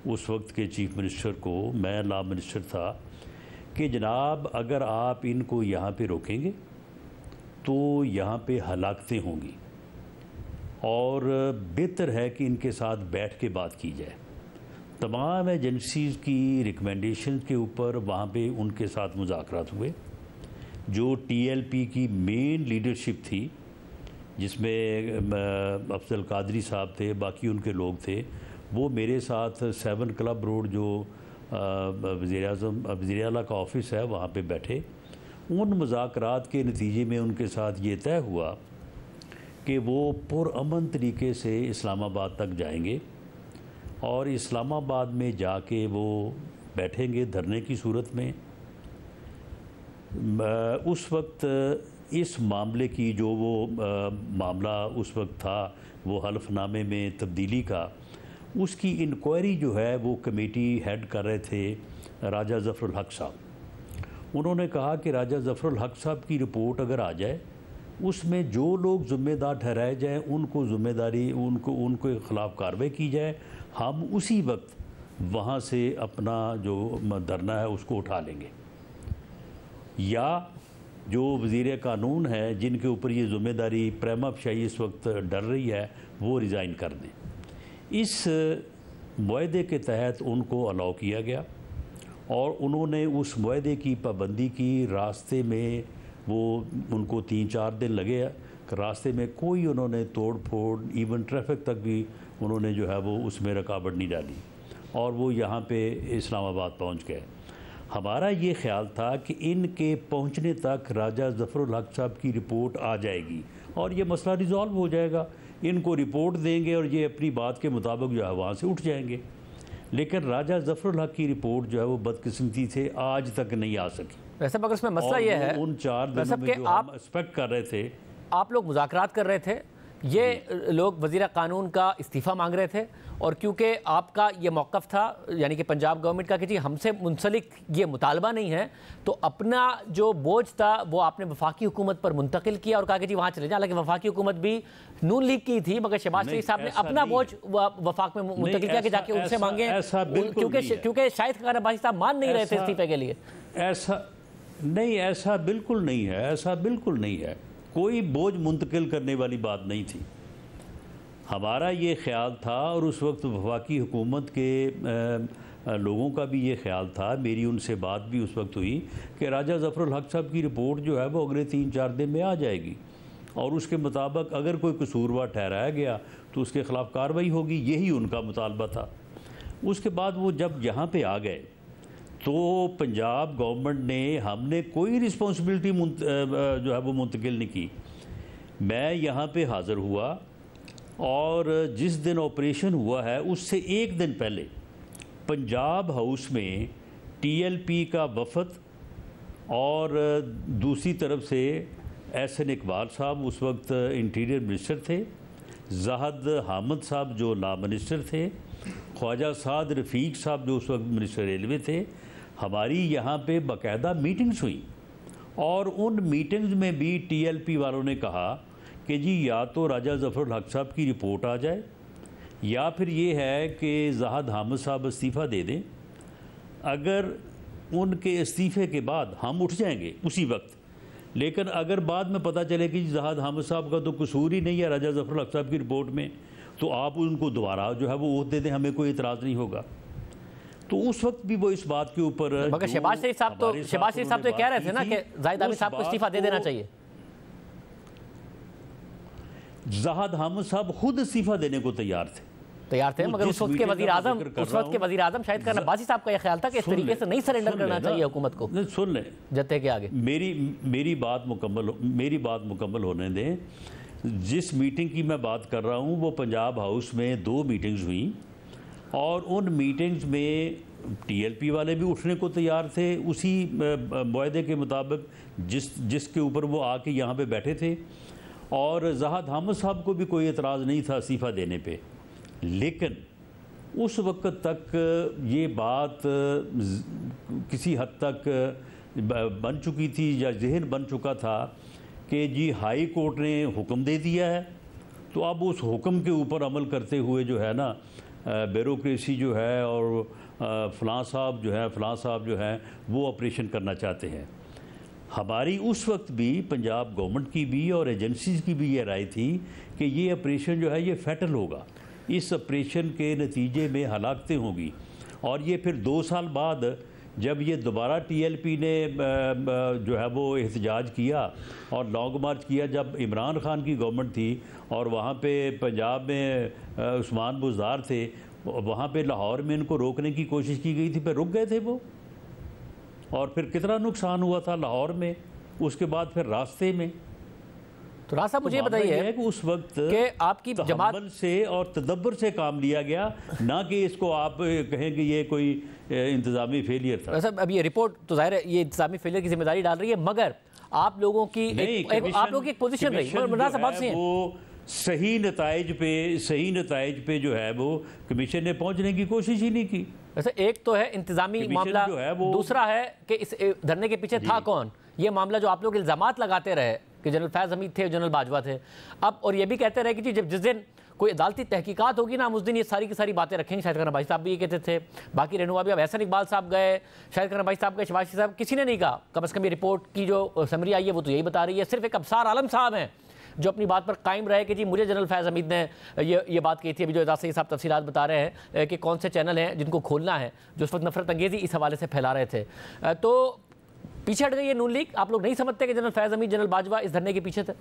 उस वक्त के चीफ मिनिस्टर को, मैं लॉ मिनिस्टर था, कि जनाब अगर आप इनको यहाँ पे रोकेंगे तो यहाँ पे हलाकतें होंगी और बेहतर है कि इनके साथ बैठ के बात की जाए। तमाम एजेंसीज़ की रिकमेंडेशन के ऊपर वहाँ पे उनके साथ मुज़ाकरात हुए। जो TLP की मेन लीडरशिप थी, जिसमें अफजल कादरी साहब थे, बाकी उनके लोग थे, वो मेरे साथ 7 क्लब रोड जो वज़ीर आला का ऑफ़िस है वहाँ पे बैठे। उन मुज़ाकरात के नतीजे में उनके साथ ये तय हुआ कि वो पुरअमन तरीके से इस्लामाबाद तक जाएंगे और इस्लामाबाद में जाके वो बैठेंगे धरने की सूरत में। उस वक्त इस मामले की जो वो मामला उस वक्त था वो हल्फनामे में तब्दीली का, उसकी इंक्वायरी जो है वो कमेटी हेड कर रहे थे राजा ज़फ़रुल हक साहब। उन्होंने कहा कि राजा ज़फ़रुल हक साहब की रिपोर्ट अगर आ जाए, उसमें जो लोग ज़िम्मेदार ठहराए जाएँ उनको ज़िम्मेदारी, उनके ख़िलाफ़ कार्रवाई की जाए, हम उसी वक्त वहाँ से अपना जो धरना है उसको उठा लेंगे, या जो वज़ीर कानून है जिनके ऊपर ये ज़िम्मेदारी प्रेमा फ़शाई इस वक्त डर रही है वो रिज़ाइन कर दें। इस मुआहदे के तहत उनको अलाउ किया गया और उन्होंने उस मुआहदे की पाबंदी की। रास्ते में वो उनको 3-4 दिन लगे, रास्ते में कोई उन्होंने तोड़ फोड़, इवन ट्रैफिक तक भी उन्होंने जो है वो उसमें रुकावट नहीं डाली और वो यहाँ पे इस्लामाबाद पहुँच गए। हमारा ये ख्याल था कि इनके पहुँचने तक राजा ज़फ़रुल हक साहब की रिपोर्ट आ जाएगी और ये मसला रिज़ॉल्व हो जाएगा। इनको रिपोर्ट देंगे और ये अपनी बात के मुताबिक जो है वहाँ से उठ जाएंगे। लेकिन राजा ज़फ़रुल हक की रिपोर्ट जो है वो बदकिस्मती से आज तक नहीं आ सकी। वैसे मगर इसमें मसला ये है, उन 4 दिनों में जो हम एक्सपेक्ट कर रहे थे, आप लोग मुज़ाकरात कर रहे थे ये लोग वज़ीर कानून का इस्तीफ़ा मांग रहे थे और क्योंकि आपका ये मौक़िफ़ था यानी कि पंजाब गवर्नमेंट का कि जी हमसे मुंसलिक ये मुतालबा नहीं है, तो अपना जो बोझ था वो आपने वफाकी हुकूमत पर मुंतकिल किया और कहा कि जी वहाँ चले जाए। हालांकि वफाकी हुकूमत भी नून लीग की थी, मगर शहबाज शरीफ साहब ने अपना बोझ वफाक में मुंतकिल किया कि जाके उनसे मांगे, क्योंकि शाहिद खान अब्बासी साहब मान नहीं रहे थे इस्तीफे के लिए। ऐसा बिल्कुल नहीं है, ऐसा बिल्कुल नहीं है। कोई बोझ मुंतकिल करने वाली बात नहीं थी। हमारा ये ख्याल था और उस वक्त वफाकी हुकूमत के लोगों का भी ये ख्याल था, मेरी उनसे बात भी उस वक्त हुई कि राजा ज़फ़रुल हक साहब की रिपोर्ट जो है वो अगले 3-4 दिन में आ जाएगी और उसके मुताबिक अगर कोई कसूरवार ठहराया गया तो उसके ख़िलाफ़ कार्रवाई होगी। यही उनका मुतालबा था। उसके बाद वो जब यहाँ पे आ गए तो पंजाब गवर्नमेंट ने, हमने कोई रिस्पॉन्सिबिलिटी जो है वो मुंतकिल नहीं की। मैं यहाँ पे हाज़िर हुआ और जिस दिन ऑपरेशन हुआ है उससे एक दिन पहले पंजाब हाउस में TLP का वफद और दूसरी तरफ से SN इकबाल साहब उस वक्त इंटीरियर मिनिस्टर थे, ज़ाहिद हामिद साहब जो लॉ मिनिस्टर थे, ख्वाजा साद रफ़ीक साहब जो उस वक्त मिनिस्टर रेलवे थे, हमारी यहाँ पे बाकायदा मीटिंग्स हुई और उन मीटिंग्स में भी TLP वालों ने कहा कि जी या तो राजा ज़फ़रुल हक साहब की रिपोर्ट आ जाए या फिर ये है कि ज़ाहिद हामिद साहब इस्तीफ़ा दे दें। अगर उनके इस्तीफ़े के बाद हम उठ जाएंगे उसी वक्त, लेकिन अगर बाद में पता चले कि ज़ाहिद हामिद साहब का तो कसूर ही नहीं है राजा ज़फ़रुल हक साहब की रिपोर्ट में, तो आप उनको दोबारा जो है वो ओहदे दें, हमें कोई इतराज़ नहीं होगा। तो उस वक्त भी वो इस बात के ऊपर, मगर शहबाज शरीफ साहब तो कह रहे थे ना कि ज़ाहिद हामिद साहब को इस्तीफ़ा दे देना चाहिए। ज़ाहिद हामिद साहब खुद इस्तीफ़ा देने को तैयार थे, मगर उस वक्त के वज़ीर आज़म शाहिद खान अब्बासी साहब का यह ख्याल था कि इस तरीके से नहीं सरेंडर करना चाहिए हुकूमत को। सुन लें जत्थे के आगे मेरी बात मुकम्मल होने दें। जिस मीटिंग की मैं बात कर रहा हूँ वो पंजाब हाउस में 2 मीटिंग्स हुई और उन मीटिंग्स में TLP वाले भी उठने को तैयार थे उसी मुआहदे के मुताबिक जिसके ऊपर वो आके यहाँ पे बैठे थे, और ज़ाहिद हामिद साहब को भी कोई एतराज़ नहीं था इस्तीफ़ा देने पे। लेकिन उस वक्त तक ये बात किसी हद तक बन चुकी थी या जहन बन चुका था कि जी हाई कोर्ट ने हुक्म दे दिया है, तो अब उस हुक्म के ऊपर अमल करते हुए जो है ना ब्यूरोक्रेसी जो है और फ़लाँ साहब जो है वो ऑपरेशन करना चाहते हैं। हमारी उस वक्त भी पंजाब गवर्नमेंट की भी और एजेंसीज़ की भी ये राय थी कि ये ऑपरेशन जो है ये फैटल होगा, इस ऑपरेशन के नतीजे में हलाकतें होंगी। और ये फिर 2 साल बाद जब ये दोबारा TLP ने जो है वो एहतजाज किया और लॉन्ग मार्च किया, जब इमरान खान की गवर्नमेंट थी और वहाँ पे पंजाब में उस्मान बुज़दार थे, वहाँ पे लाहौर में इनको रोकने की कोशिश की गई थी, फिर रुक गए थे वो, और फिर कितना नुकसान हुआ था लाहौर में, उसके बाद फिर रास्ते में। तो राज साहब मुझे बताइए कि उस वक्त कि आपकी जमात से और तदब्बर से काम लिया गया, ना कि इसको आप कहें कि ये कोई इंतजामी फेलियर था। अब ये रिपोर्ट तो जाहिर है ये इंतजामी फेलियर की जिम्मेदारी डाल रही है, मगर आप लोगों की एक पोजीशन रही, वो सही नताइज पे जो है वो कमीशन ने पहुंचने की कोशिश ही नहीं की। वैसे एक तो है इंतजामी मामला, दूसरा है कि इस धरने के पीछे था कौन। ये मामला जो आप लोग इल्जामात लगाते रहे कि जनरल फैज़ हमीद थे, जनरल बाजवा थे, अब और ये भी कहते रहे कि जी जब जिस दिन कोई अदालती तहकीकात होगी ना, हम उस दिन ये सारी की सारी बातें रखेंगे। शाहिद खान अब्बासी साहब भी ये कहते थे, बाकी रहनुमा भी, अब SN इकबाल साहब गए, शाहिद खान अब्बासी साहब गए, शहबाज शरीफ साहब, किसी ने नहीं कहा। कम अज़ कम ये रिपोर्ट की जो समरी आई है वो तो यही बता रही है। सिर्फ एक अबसार आलम साहब हैं जो अपनी बात पर कायम रहे कि जी मुझे जनरल फैज़ हमीद ने ये बात कही थी। अभी जो एजाज़ सईद साहब तफसीलात बता रहे हैं कि कौन से चैनल हैं जिनको खोलना है, जो उस वक्त नफरत अंगेज़ी इस हवाले से फैला रहे थे, तो पीछे हट गई है नून लीग। आप लोग नहीं समझते कि जनरल फैज़ हमीद, जनरल बाजवा इस धरने के पीछे थे?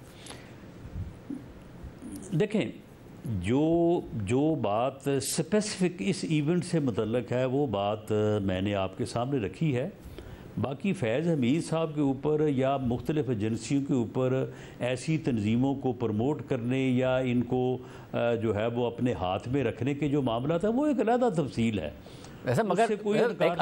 देखें, जो बात स्पेसिफिक इस इवेंट से मुतल्लक है वो बात मैंने आपके सामने रखी है। बाकी फैज़ हमीद साहब के ऊपर या मुख्तलिफ एजेंसियों के ऊपर ऐसी तंजीमों को प्रमोट करने या इनको जो है वो अपने हाथ में रखने के जो मामला था वो एक अलग तफसील है। वैसे मगर एक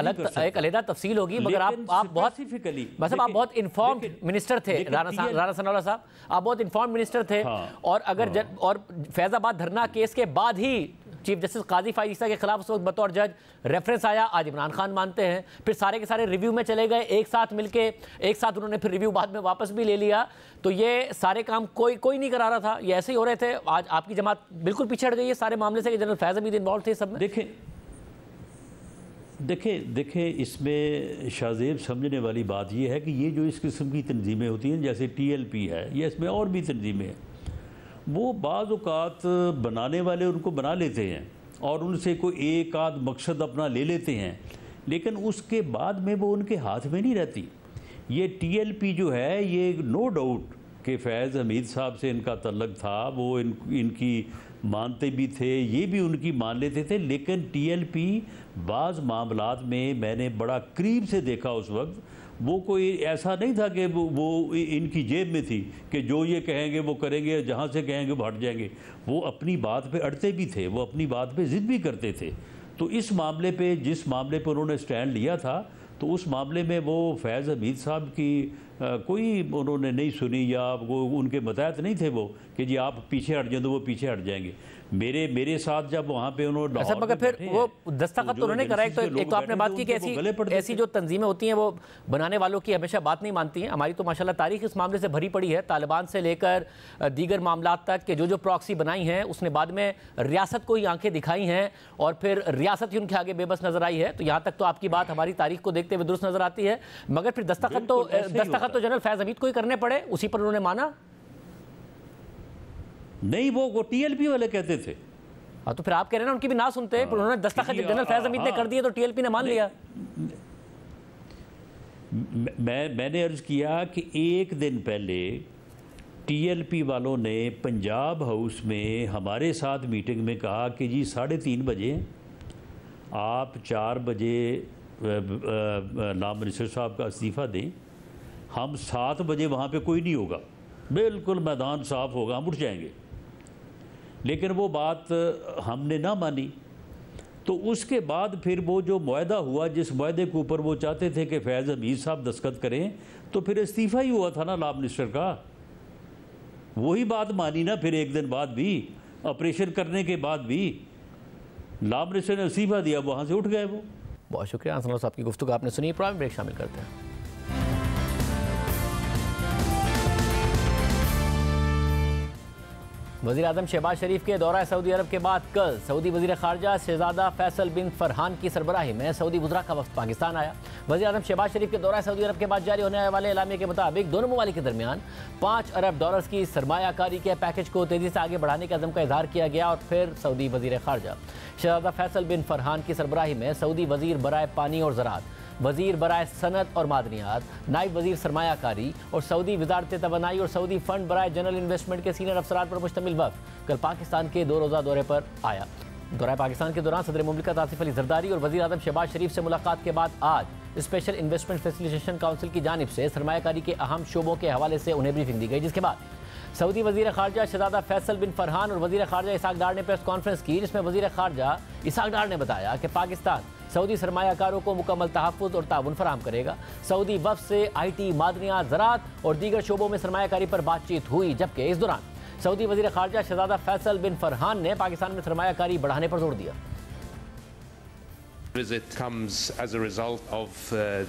अलग तफसील होगी, मगर आप बहुत इन्फॉर्म्ड मिनिस्टर थे राणा सनाउल्लाह साहब, आप बहुत इन्फॉर्म्ड मिनिस्टर थे। और अगर और फैजाबाद धरना केस के बाद ही चीफ जस्टिस काजी फाइज ईसा के खिलाफ उस वक्त बतौर जज रेफरेंस आया, आज इमरान खान मानते हैं, फिर सारे के सारे रिव्यू में चले गए, एक साथ उन्होंने फिर रिव्यू बाद में वापस भी ले लिया। तो ये सारे काम कोई नहीं करा रहा था, ये ऐसे ही हो रहे थे। आज आपकी जमात बिल्कुल पीछे हट गई है सारे मामले से कि जनरल फैज़ हमीद इन्वॉल्व थे सब में। देखें इसमें शाहजेब समझने वाली बात यह है कि ये जो इस किस्म की तंजीमें होती हैं जैसे TLP है या इसमें और भी तंजीमें हैं, वो बाज़ औक़ात बनाने वाले उनको बना लेते हैं और उनसे कोई एक आध मकसद अपना ले लेते हैं, लेकिन उसके बाद में वो उनके हाथ में नहीं रहती। ये TLP जो है ये नो डाउट कि फैज़ हमीद साहब से इनका तल्लुक़ था, वो इनकी मानते भी थे, ये भी उनकी मान लेते थे, लेकिन TLP बाज़ मामलात में मैंने बड़ा करीब से देखा उस वक्त, वो कोई ऐसा नहीं था कि वो इनकी जेब में थी कि जो ये कहेंगे वो करेंगे, जहाँ से कहेंगे वो हट जाएंगे। वो अपनी बात पे अड़ते भी थे, वो अपनी बात पे ज़िद भी करते थे। तो इस मामले पे जिस मामले पे उन्होंने स्टैंड लिया था, तो उस मामले में वो फैज़ हमीद साहब की कोई उन्होंने नहीं सुनी या वो उनके मतहत नहीं थे वो कि जी आप पीछे हट जाएं तो वो पीछे हट जाएंगे। मेरे साथ जब वहाँ पे उन्होंने अच्छा, मगर फिर वो दस्तखत तो उन्होंने कराया। तो एक तो आपने बात की कि ऐसी जो तंजीमें होती हैं वो बनाने वालों की हमेशा बात नहीं मानती हैं। हमारी तो माशाल्लाह तारीख इस मामले से भरी पड़ी है, तालिबान से लेकर दीगर मामलात तक के जो प्रॉक्सी बनाई हैं उसने बाद में रियासत को ही आंखें दिखाई हैं और फिर रियासत ही उनके आगे बेबस नजर आई है। तो यहाँ तक तो आपकी बात हमारी तारीख को देखते हुए दुरुस्त नजर आती है, मगर फिर दस्तखत तो जनरल फैज़ हमीद को ही करने पड़े, उसी पर उन्होंने माना नहीं। वो TLP वाले कहते थे। हाँ, तो फिर आप कह रहे हैं ना उनकी भी ना सुनते, पर उन्होंने दस्तखत जब जनरल फैज़ हमीद ने कर दिए तो TLP ने मान लिया। मैंने अर्ज किया कि एक दिन पहले TLP वालों ने पंजाब हाउस में हमारे साथ मीटिंग में कहा कि जी 3:30 बजे आप 4 बजे नाम मिनिस्टर साहब का इस्तीफ़ा दें, हम 7 बजे वहाँ पे कोई नहीं होगा, बिल्कुल मैदान साफ होगा, हम उठ जाएंगे। लेकिन वो बात हमने ना मानी। तो उसके बाद फिर वो जो मुआहदा हुआ, जिस मुआहदे के ऊपर वो चाहते थे कि फैज़ हमीद साहब दस्तखत करें, तो फिर इस्तीफ़ा ही हुआ था ना लॉ मिनिस्टर का। वही बात मानी ना फिर एक दिन बाद भी, ऑपरेशन करने के बाद भी लॉ मिनिस्टर ने इस्तीफ़ा दिया, वहाँ से उठ गए वो। बहुत शुक्रिया अंसर साहब की गुफ्तगू आपने सुनी। प्रोग्राम ब्रेक शामिल करते हैं। वज़ीर आज़म शहबाज शरीफ के दौरा सऊदी अरब के बाद कल सऊदी वज़ीर ख़ारजा शहज़ादा फैसल बिन फरहान की सरबराही में सऊदी वज़रा का वफ़द पाकिस्तान आया। वज़ीर आज़म शहबाज शरीफ के दौरा सऊदी अरब के बाद जारी होने वाले एलामिया के मुताबिक दोनों ममालिक के दरमियान $5 अरब की सरमायाकारी के पैकेज को तेज़ी से आगे बढ़ाने के अज़म का इजहार किया गया। और फिर सऊदी वज़ीर ख़ारजा शहज़ादा फैसल बिन फरहान की सरबराही में सऊदी वज़ीर बराए पानी और ज़राअत, वज़ीर बराए सनत और मादनियात, नायब वज़ीर सरमायाकारी और सऊदी वज़ारत तवानाई और सऊदी फ़ंड बराए जनरल इन्वेस्टमेंट के सीनियर अफसरान पर मुश्तमिल वफ़द कल पाकिस्तान के 2 रोज़ा दौरे पर आया। दौरा पाकिस्तान के दौरान सदर मुमलिकत आसिफ अली ज़रदारी और वज़ीर आज़म शहबाज शरीफ से मुलाकात के बाद आज स्पेशल इन्वेस्टमेंट फैसिलिटेशन काउंसिल की जानिब से सरमायाकारी के अहम शोबों के हवाले से उन्हें ब्रीफिंग दी गई, जिसके बाद सऊदी वज़ीर ख़ारजा शहज़ादा फैसल बिन फरहान और वज़ीर ख़ारजा इसहाक़ डार ने प्रेस कॉन्फ्रेंस की, जिसमें वज़ीर ख़ारजा इसहाक़ डार ने बताया कि पाकिस्तान सऊदी सरमायाकारों को मुकम्मल तहफ़्फ़ुज़ और ताउन फराहम करेगा। सऊदी वफ़द से IT, मादनियात, ज़राअत और दीगर शोबों में सरमायाकारी पर बातचीत हुई, जबकि इस दौरान सऊदी वज़ीर ख़ारजा शहज़ादा फैसल बिन फरहान ने पाकिस्तान में सरमायाकारी बढ़ाने पर जोर दिया। Visit comes as a result of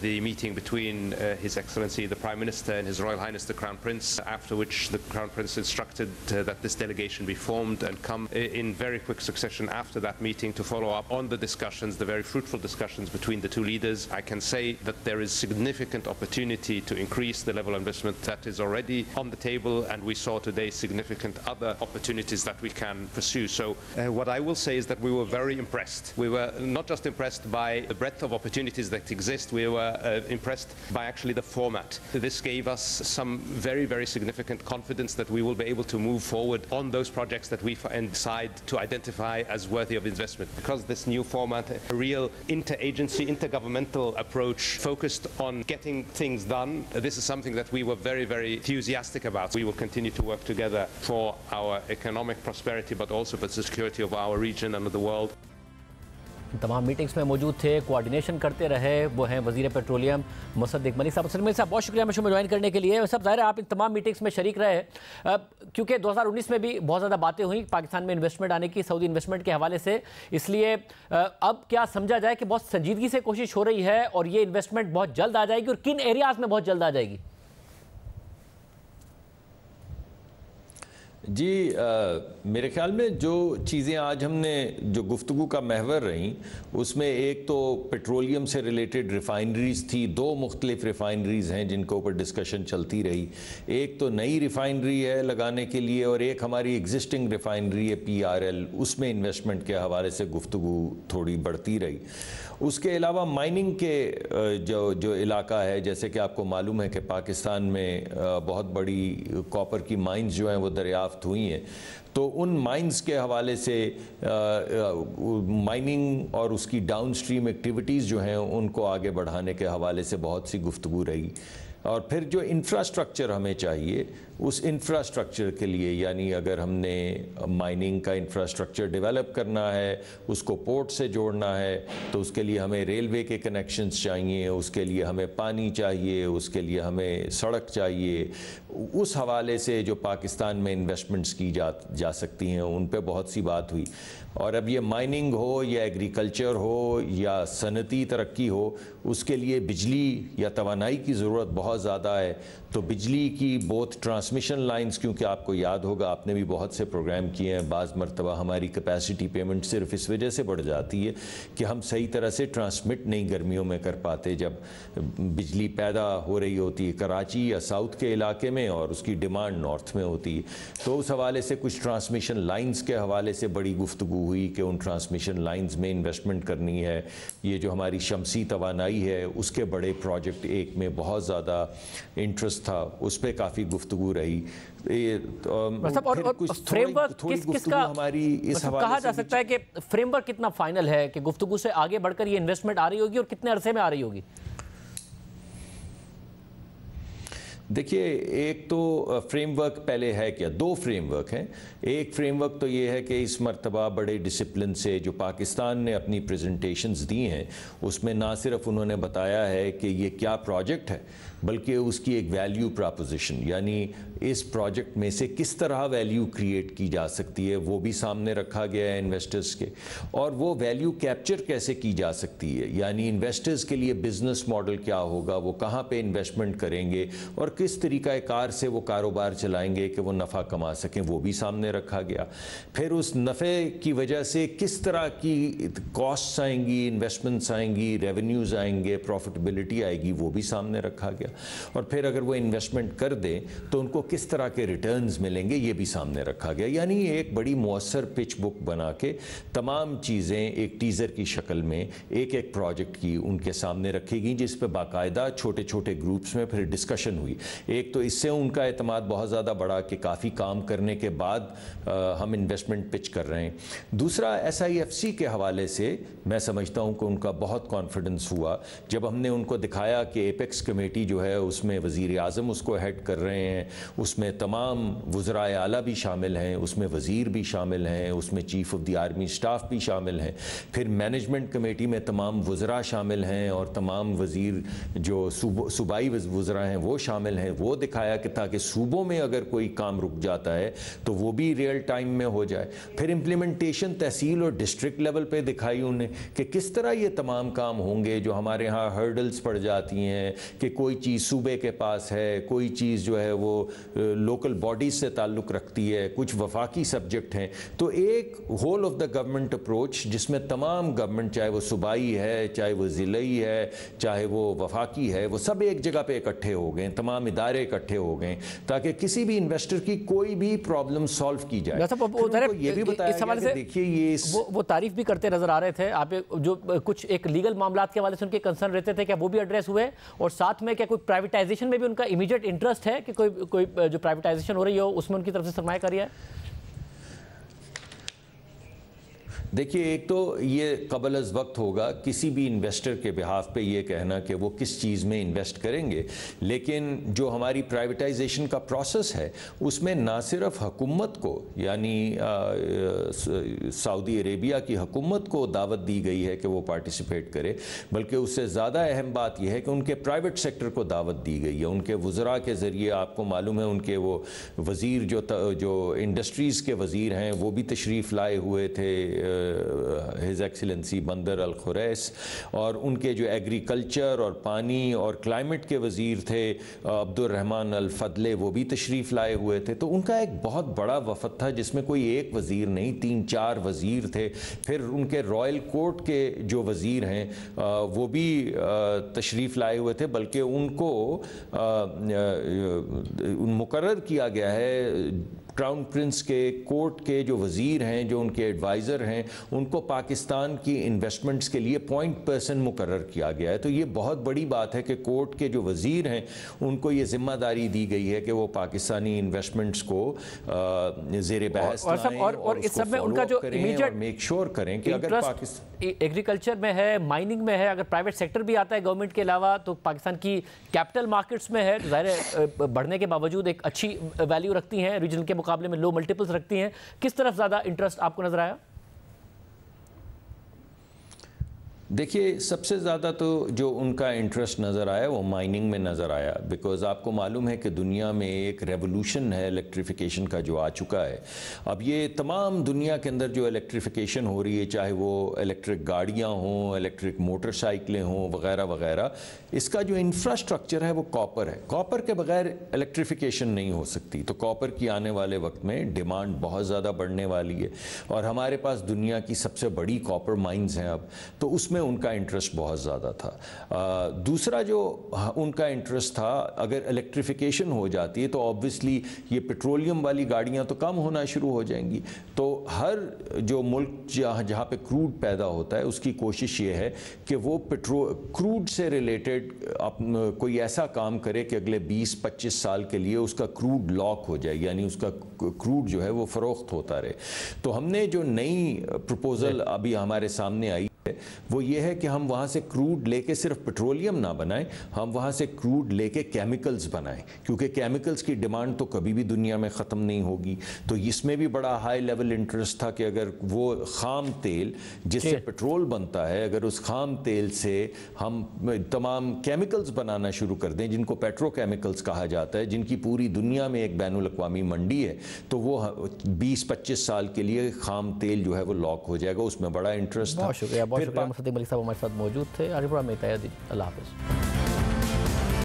the meeting between His Excellency the Prime Minister and His Royal Highness the Crown Prince, after which the Crown Prince instructed that this delegation be formed and come in very quick succession after that meeting to follow up on the discussions, the very fruitful discussions between the two leaders. I can say that there is significant opportunity to increase the level of investment that is already on the table, and we saw today significant other opportunities that we can pursue. So what I will say is that we were very impressed. We were not just impressed impressed by the breadth of opportunities that exist. We were impressed by actually the format. This gave us some very, very significant confidence that we will be able to move forward on those projects that we decide to identify as worthy of investment. Because this new format, a real interagency, intergovernmental approach focused on getting things done, this is something that we were very, very enthusiastic about. We will continue to work together for our economic prosperity, but also for the security of our region and of the world. तमाम मीटिंग्स में मौजूद थे, कोऑर्डिनेशन करते रहे, वो हैं वज़ीर पेट्रोलियम मुसद्दिक मलिक साहब। मलिक साहब बहुत शुक्रिया शो में ज्वाइन करने के लिए। सब ज़ाहिर है आप इन तमाम मीटिंग्स में शरीक रहे, क्योंकि 2019 में भी बहुत ज़्यादा बातें हुई पाकिस्तान में इन्वेस्टमेंट आने की, सऊदी इन्वेस्टमेंट के हवाले से। इसलिए अब क्या समझा जाए कि बहुत संजीदगी से कोशिश हो रही है और ये इन्वेस्टमेंट बहुत जल्द आ जाएगी, और किन एरियाज़ में बहुत जल्द आ जाएगी? जी मेरे ख्याल में जो चीज़ें आज हमने जो गुफ्तगू का महवर रहीं, उसमें एक तो पेट्रोलियम से रिलेटेड रिफ़ाइनरीज़ थी, 2 मुख्तलिफ रिफ़ाइनरीज़ हैं जिनके ऊपर डिस्कशन चलती रही। एक तो नई रिफ़ाइनरी है लगाने के लिए, और एक हमारी एग्जिस्टिंग रिफ़ाइनरी है PRL, उसमें इन्वेस्टमेंट के हवाले से गुफ्तगू थोड़ी बढ़ती रही। उसके अलावा माइनिंग के जो इलाका है, जैसे कि आपको मालूम है कि पाकिस्तान में बहुत बड़ी कॉपर की माइंस जो हैं वो दरियाफ्त हुई हैं, तो उन माइंस के हवाले से माइनिंग और उसकी डाउनस्ट्रीम एक्टिविटीज़ जो हैं उनको आगे बढ़ाने के हवाले से बहुत सी गुफ्तगू रही। और फिर जो इंफ्रास्ट्रक्चर हमें चाहिए, उस इंफ्रास्ट्रक्चर के लिए, यानी अगर हमने माइनिंग का इंफ्रास्ट्रक्चर डेवलप करना है, उसको पोर्ट से जोड़ना है, तो उसके लिए हमें रेलवे के कनेक्शंस चाहिए, उसके लिए हमें पानी चाहिए, उसके लिए हमें सड़क चाहिए। उस हवाले से जो पाकिस्तान में इन्वेस्टमेंट्स की जा सकती हैं, उन पे बहुत सी बात हुई। और अब ये माइनिंग हो या एग्रीकल्चर हो या सनती तरक्की हो, उसके लिए बिजली या तवानाई की ज़रूरत बहुत ज़्यादा है। तो बिजली की बोथ ट्रांसमिशन लाइंस, क्योंकि आपको याद होगा आपने भी बहुत से प्रोग्राम किए हैं, बाज़ मरतबा हमारी कैपेसिटी पेमेंट सिर्फ इस वजह से बढ़ जाती है कि हम सही तरह से ट्रांसमिट नहीं गर्मियों में कर पाते, जब बिजली पैदा हो रही होती है कराची या साउथ के इलाके में और उसकी डिमांड नॉर्थ में होती है। तो उस हवाले से कुछ ट्रांसमिशन लाइंस के हवाले से बड़ी गुफ्तगू हुई कि उन ट्रांसमिशन लाइंस में इन्वेस्टमेंट करनी है। ये जो हमारी शमसी तवानाई है, उसके बड़े प्रोजेक्ट एक में बहुत ज़्यादा इंटरेस्ट था, उस पर काफ़ी गुफ्तगू रही। और फ्रेमवर्क किसका हमारी इस हवाले कहा जा सकता है कि फ्रेमवर्क कितना फाइनल है कि गुफ्तगू से आगे बढ़कर ये इन्वेस्टमेंट आ रही होगी, और कितने अरसे में आ रही होगी? देखिए, एक तो फ्रेमवर्क पहले है क्या, 2 फ्रेमवर्क हैं। एक फ्रेमवर्क तो ये है कि इस मर्तबा बड़े डिसिप्लिन से जो पाकिस्तान ने अपनी प्रेजेंटेशंस दी हैं, उसमें ना सिर्फ उन्होंने बताया है कि ये क्या प्रोजेक्ट है, बल्कि उसकी एक वैल्यू प्रपोजिशन, यानी इस प्रोजेक्ट में से किस तरह वैल्यू क्रिएट की जा सकती है, वो भी सामने रखा गया है इन्वेस्टर्स के। और वो वैल्यू कैप्चर कैसे की जा सकती है, यानी इन्वेस्टर्स के लिए बिजनेस मॉडल क्या होगा, वो कहाँ पे इन्वेस्टमेंट करेंगे और किस तरीक़ाकार से वो कारोबार चलाएंगे कि वो नफ़ा कमा सकें, वो भी सामने रखा गया। फिर उस नफ़े की वजह से किस तरह की कॉस्ट्स आएंगी, इन्वेस्टमेंट्स आएंगी, रेवेन्यूज़ आएंगे, प्रॉफिटेबिलिटी आएगी, वो भी सामने रखा गया। और फिर अगर वो इन्वेस्टमेंट कर दें तो उनको किस तरह के रिटर्न्स मिलेंगे, ये भी सामने रखा गया। यानी एक बड़ी मुअस्सर पिच बुक बना के तमाम चीज़ें एक टीज़र की शक्ल में एक एक प्रोजेक्ट की उनके सामने रखी गई, जिस पर बाकायदा छोटे छोटे ग्रुप्स में फिर डिस्कशन हुई। एक तो इससे उनका एतमाद बहुत ज़्यादा बढ़ा कि काफ़ी काम करने के बाद हम इन्वेस्टमेंट पिच कर रहे हैं। दूसरा, SIFC के हवाले से मैं समझता हूँ कि उनका बहुत कॉन्फिडेंस हुआ जब हमने उनको दिखाया कि एपेक्स कमेटी जो है उसमें वज़ीर आज़म उसको हेड कर रहे हैं, उसमें तमाम वज़राए आला भी शामिल हैं, उसमें वज़ीर भी शामिल हैं, उसमें chief of the army staff भी शामिल हैं, फिर मैनेजमेंट कमेटी में तमाम वज़रा शामिल हैं और तमाम वज़ीर जो सूबाई वज़रा हैं वो शामिल हैं। वो दिखाया कि ताकि सूबों में अगर कोई काम रुक जाता है तो वो भी रियल टाइम में हो जाए। फिर इम्प्लीमेंटेशन तहसील और डिस्ट्रिक्ट लेवल पे दिखाई उन्हें कि किस तरह ये तमाम काम होंगे जो हमारे यहाँ हर्डल्स पड़ जाती हैं कि कोई चीज़ सूबे के पास है, कोई चीज़ जो है वो लोकल बॉडीज़ से ताल्लुक़ रखती है, कुछ वफाकी सब्जेक्ट हैं। तो एक whole of the government approach जिसमें तमाम गवर्नमेंट, चाहे वो सूबाई है, चाहे वो ज़िलाई है, चाहे वो वफाकी है, वो सब एक जगह पे इकट्ठे हो गए, तमाम इदारे इकट्ठे हो गए ताकि किसी भी इन्वेस्टर की कोई भी प्रॉब्लम सॉल्व की जाए। ये भी बताया गया कि देखिए ये वो तारीफ भी करते नजर आ रहे थे आप, जो कुछ एक लीगल मामलात के हवाले से उनके कंसर्न रहते थे, क्या वो भी एड्रेस हुए? और साथ में क्या कोई प्राइवेटाइजेशन में भी उनका इमीडिएट इंटरेस्ट है कि कोई जो प्राइवेटाइजेशन हो रही हो उसमें उनकी तरफ से सरमायाकारी है? देखिए, एक तो ये कबल अज़ वक्त होगा किसी भी इन्वेस्टर के बिहाफ पे ये कहना कि वो किस चीज़ में इन्वेस्ट करेंगे, लेकिन जो हमारी प्राइवेटाइजेशन का प्रोसेस है उसमें ना सिर्फ हुकूमत को यानी सऊदी अरेबिया की हुकूमत को दावत दी गई है कि वो पार्टिसिपेट करे, बल्कि उससे ज़्यादा अहम बात यह है कि उनके प्राइवेट सेक्टर को दावत दी गई है। उनके वज़रा के ज़रिए, आपको मालूम है उनके वो वज़ीर जो इंडस्ट्रीज़ के वज़ीर हैं वो भी तशरीफ़ लाए हुए थे, हिज एक्सीलेंसी बंदर अल खुरैस, और उनके जो एग्रीकल्चर और पानी और क्लाइमेट के वज़ीर थे अब्दुर्रहमान अल फदले, वो भी तशरीफ़ लाए हुए थे। तो उनका एक बहुत बड़ा वफ़द था जिसमें कोई एक वज़ीर नहीं, 3-4 वज़ीर थे। फिर उनके रॉयल कोर्ट के जो वज़ीर हैं वो भी तशरीफ़ लाए हुए थे, बल्कि उनको मुकर्रर किया गया है क्राउन प्रिंस के कोर्ट के जो वज़ीर हैं, जो उनके एडवाइज़र हैं, उनको पाकिस्तान की इन्वेस्टमेंट्स के लिए पॉइंट पर्सन मुकर्रर किया गया है। तो ये बहुत बड़ी बात है कि कोर्ट के जो वज़ीर हैं उनको ये जिम्मेदारी दी गई है कि वो पाकिस्तानी इन्वेस्टमेंट्स को ज़ेरे बहस लाएं और इस सब में उनका जो इमीडिएट मेक श्योर करें कि अगर पाकिस्तान एग्रीकल्चर में है, माइनिंग में है, अगर प्राइवेट सेक्टर भी आता है गवर्नमेंट के अलावा, तो पाकिस्तान की कैपिटल मार्केट्स में है, तो ज़ाहिर है बढ़ने के बावजूद एक अच्छी वैल्यू रखती हैं, रीजन के मुकाबले में लो मल्टीपल्स रखती हैं। किस तरफ ज़्यादा इंटरेस्ट आपको नजर आया? देखिए, सबसे ज़्यादा तो जो उनका इंटरेस्ट नज़र आया वो माइनिंग में नज़र आया, बिकॉज़ आपको मालूम है कि दुनिया में एक रेवोल्यूशन है इलेक्ट्रिफिकेशन का जो आ चुका है। अब ये तमाम दुनिया के अंदर जो इलेक्ट्रिफिकेशन हो रही है, चाहे वो इलेक्ट्रिक गाड़ियाँ हों, इलेक्ट्रिक मोटरसाइकिलें हों, वगैरह वगैरह, इसका जो इंफ्रास्ट्रक्चर है वो कॉपर है। कॉपर के बगैर इलेक्ट्रिफिकेशन नहीं हो सकती। तो कॉपर की आने वाले वक्त में डिमांड बहुत ज़्यादा बढ़ने वाली है, और हमारे पास दुनिया की सबसे बड़ी कॉपर माइंस हैं अब, तो उसमें उनका इंटरेस्ट बहुत ज़्यादा था। दूसरा जो उनका इंटरेस्ट था, अगर इलेक्ट्रिफिकेशन हो जाती है तो ऑब्वियसली ये पेट्रोलियम वाली गाड़ियां तो कम होना शुरू हो जाएंगी। तो हर जो मुल्क जहाँ पे क्रूड पैदा होता है उसकी कोशिश ये है कि वो क्रूड से रिलेटेड कोई ऐसा काम करे कि अगले 20-25 साल के लिए उसका क्रूड लॉक हो जाए, यानी उसका क्रूड जो है वो फ़रोख्त होता रहे। तो हमने जो नई प्रपोज़ल अभी हमारे सामने आई वो ये है कि हम वहाँ से क्रूड लेके सिर्फ पेट्रोलियम ना बनाएं, हम वहाँ से क्रूड लेके केमिकल्स बनाएं, क्योंकि केमिकल्स की डिमांड तो कभी भी दुनिया में ख़त्म नहीं होगी। तो इसमें भी बड़ा हाई लेवल इंटरेस्ट था कि अगर वो ख़ाम तेल जिससे पेट्रोल बनता है, अगर उस ख़ाम तेल से हम तमाम केमिकल्स बनाना शुरू कर दें जिनको पेट्रोकेमिकल्स कहा जाता है, जिनकी पूरी दुनिया में एक बैनुल अक़वामी मंडी है, तो वो 20-25 साल के लिए ख़ाम तेल जो है वो लॉक हो जाएगा। उसमें बड़ा इंटरेस्ट था। बहुत शुक्रिया मलिक साहब हमारे साथ मौजूद थे। अल्लाह हाफ़िज़।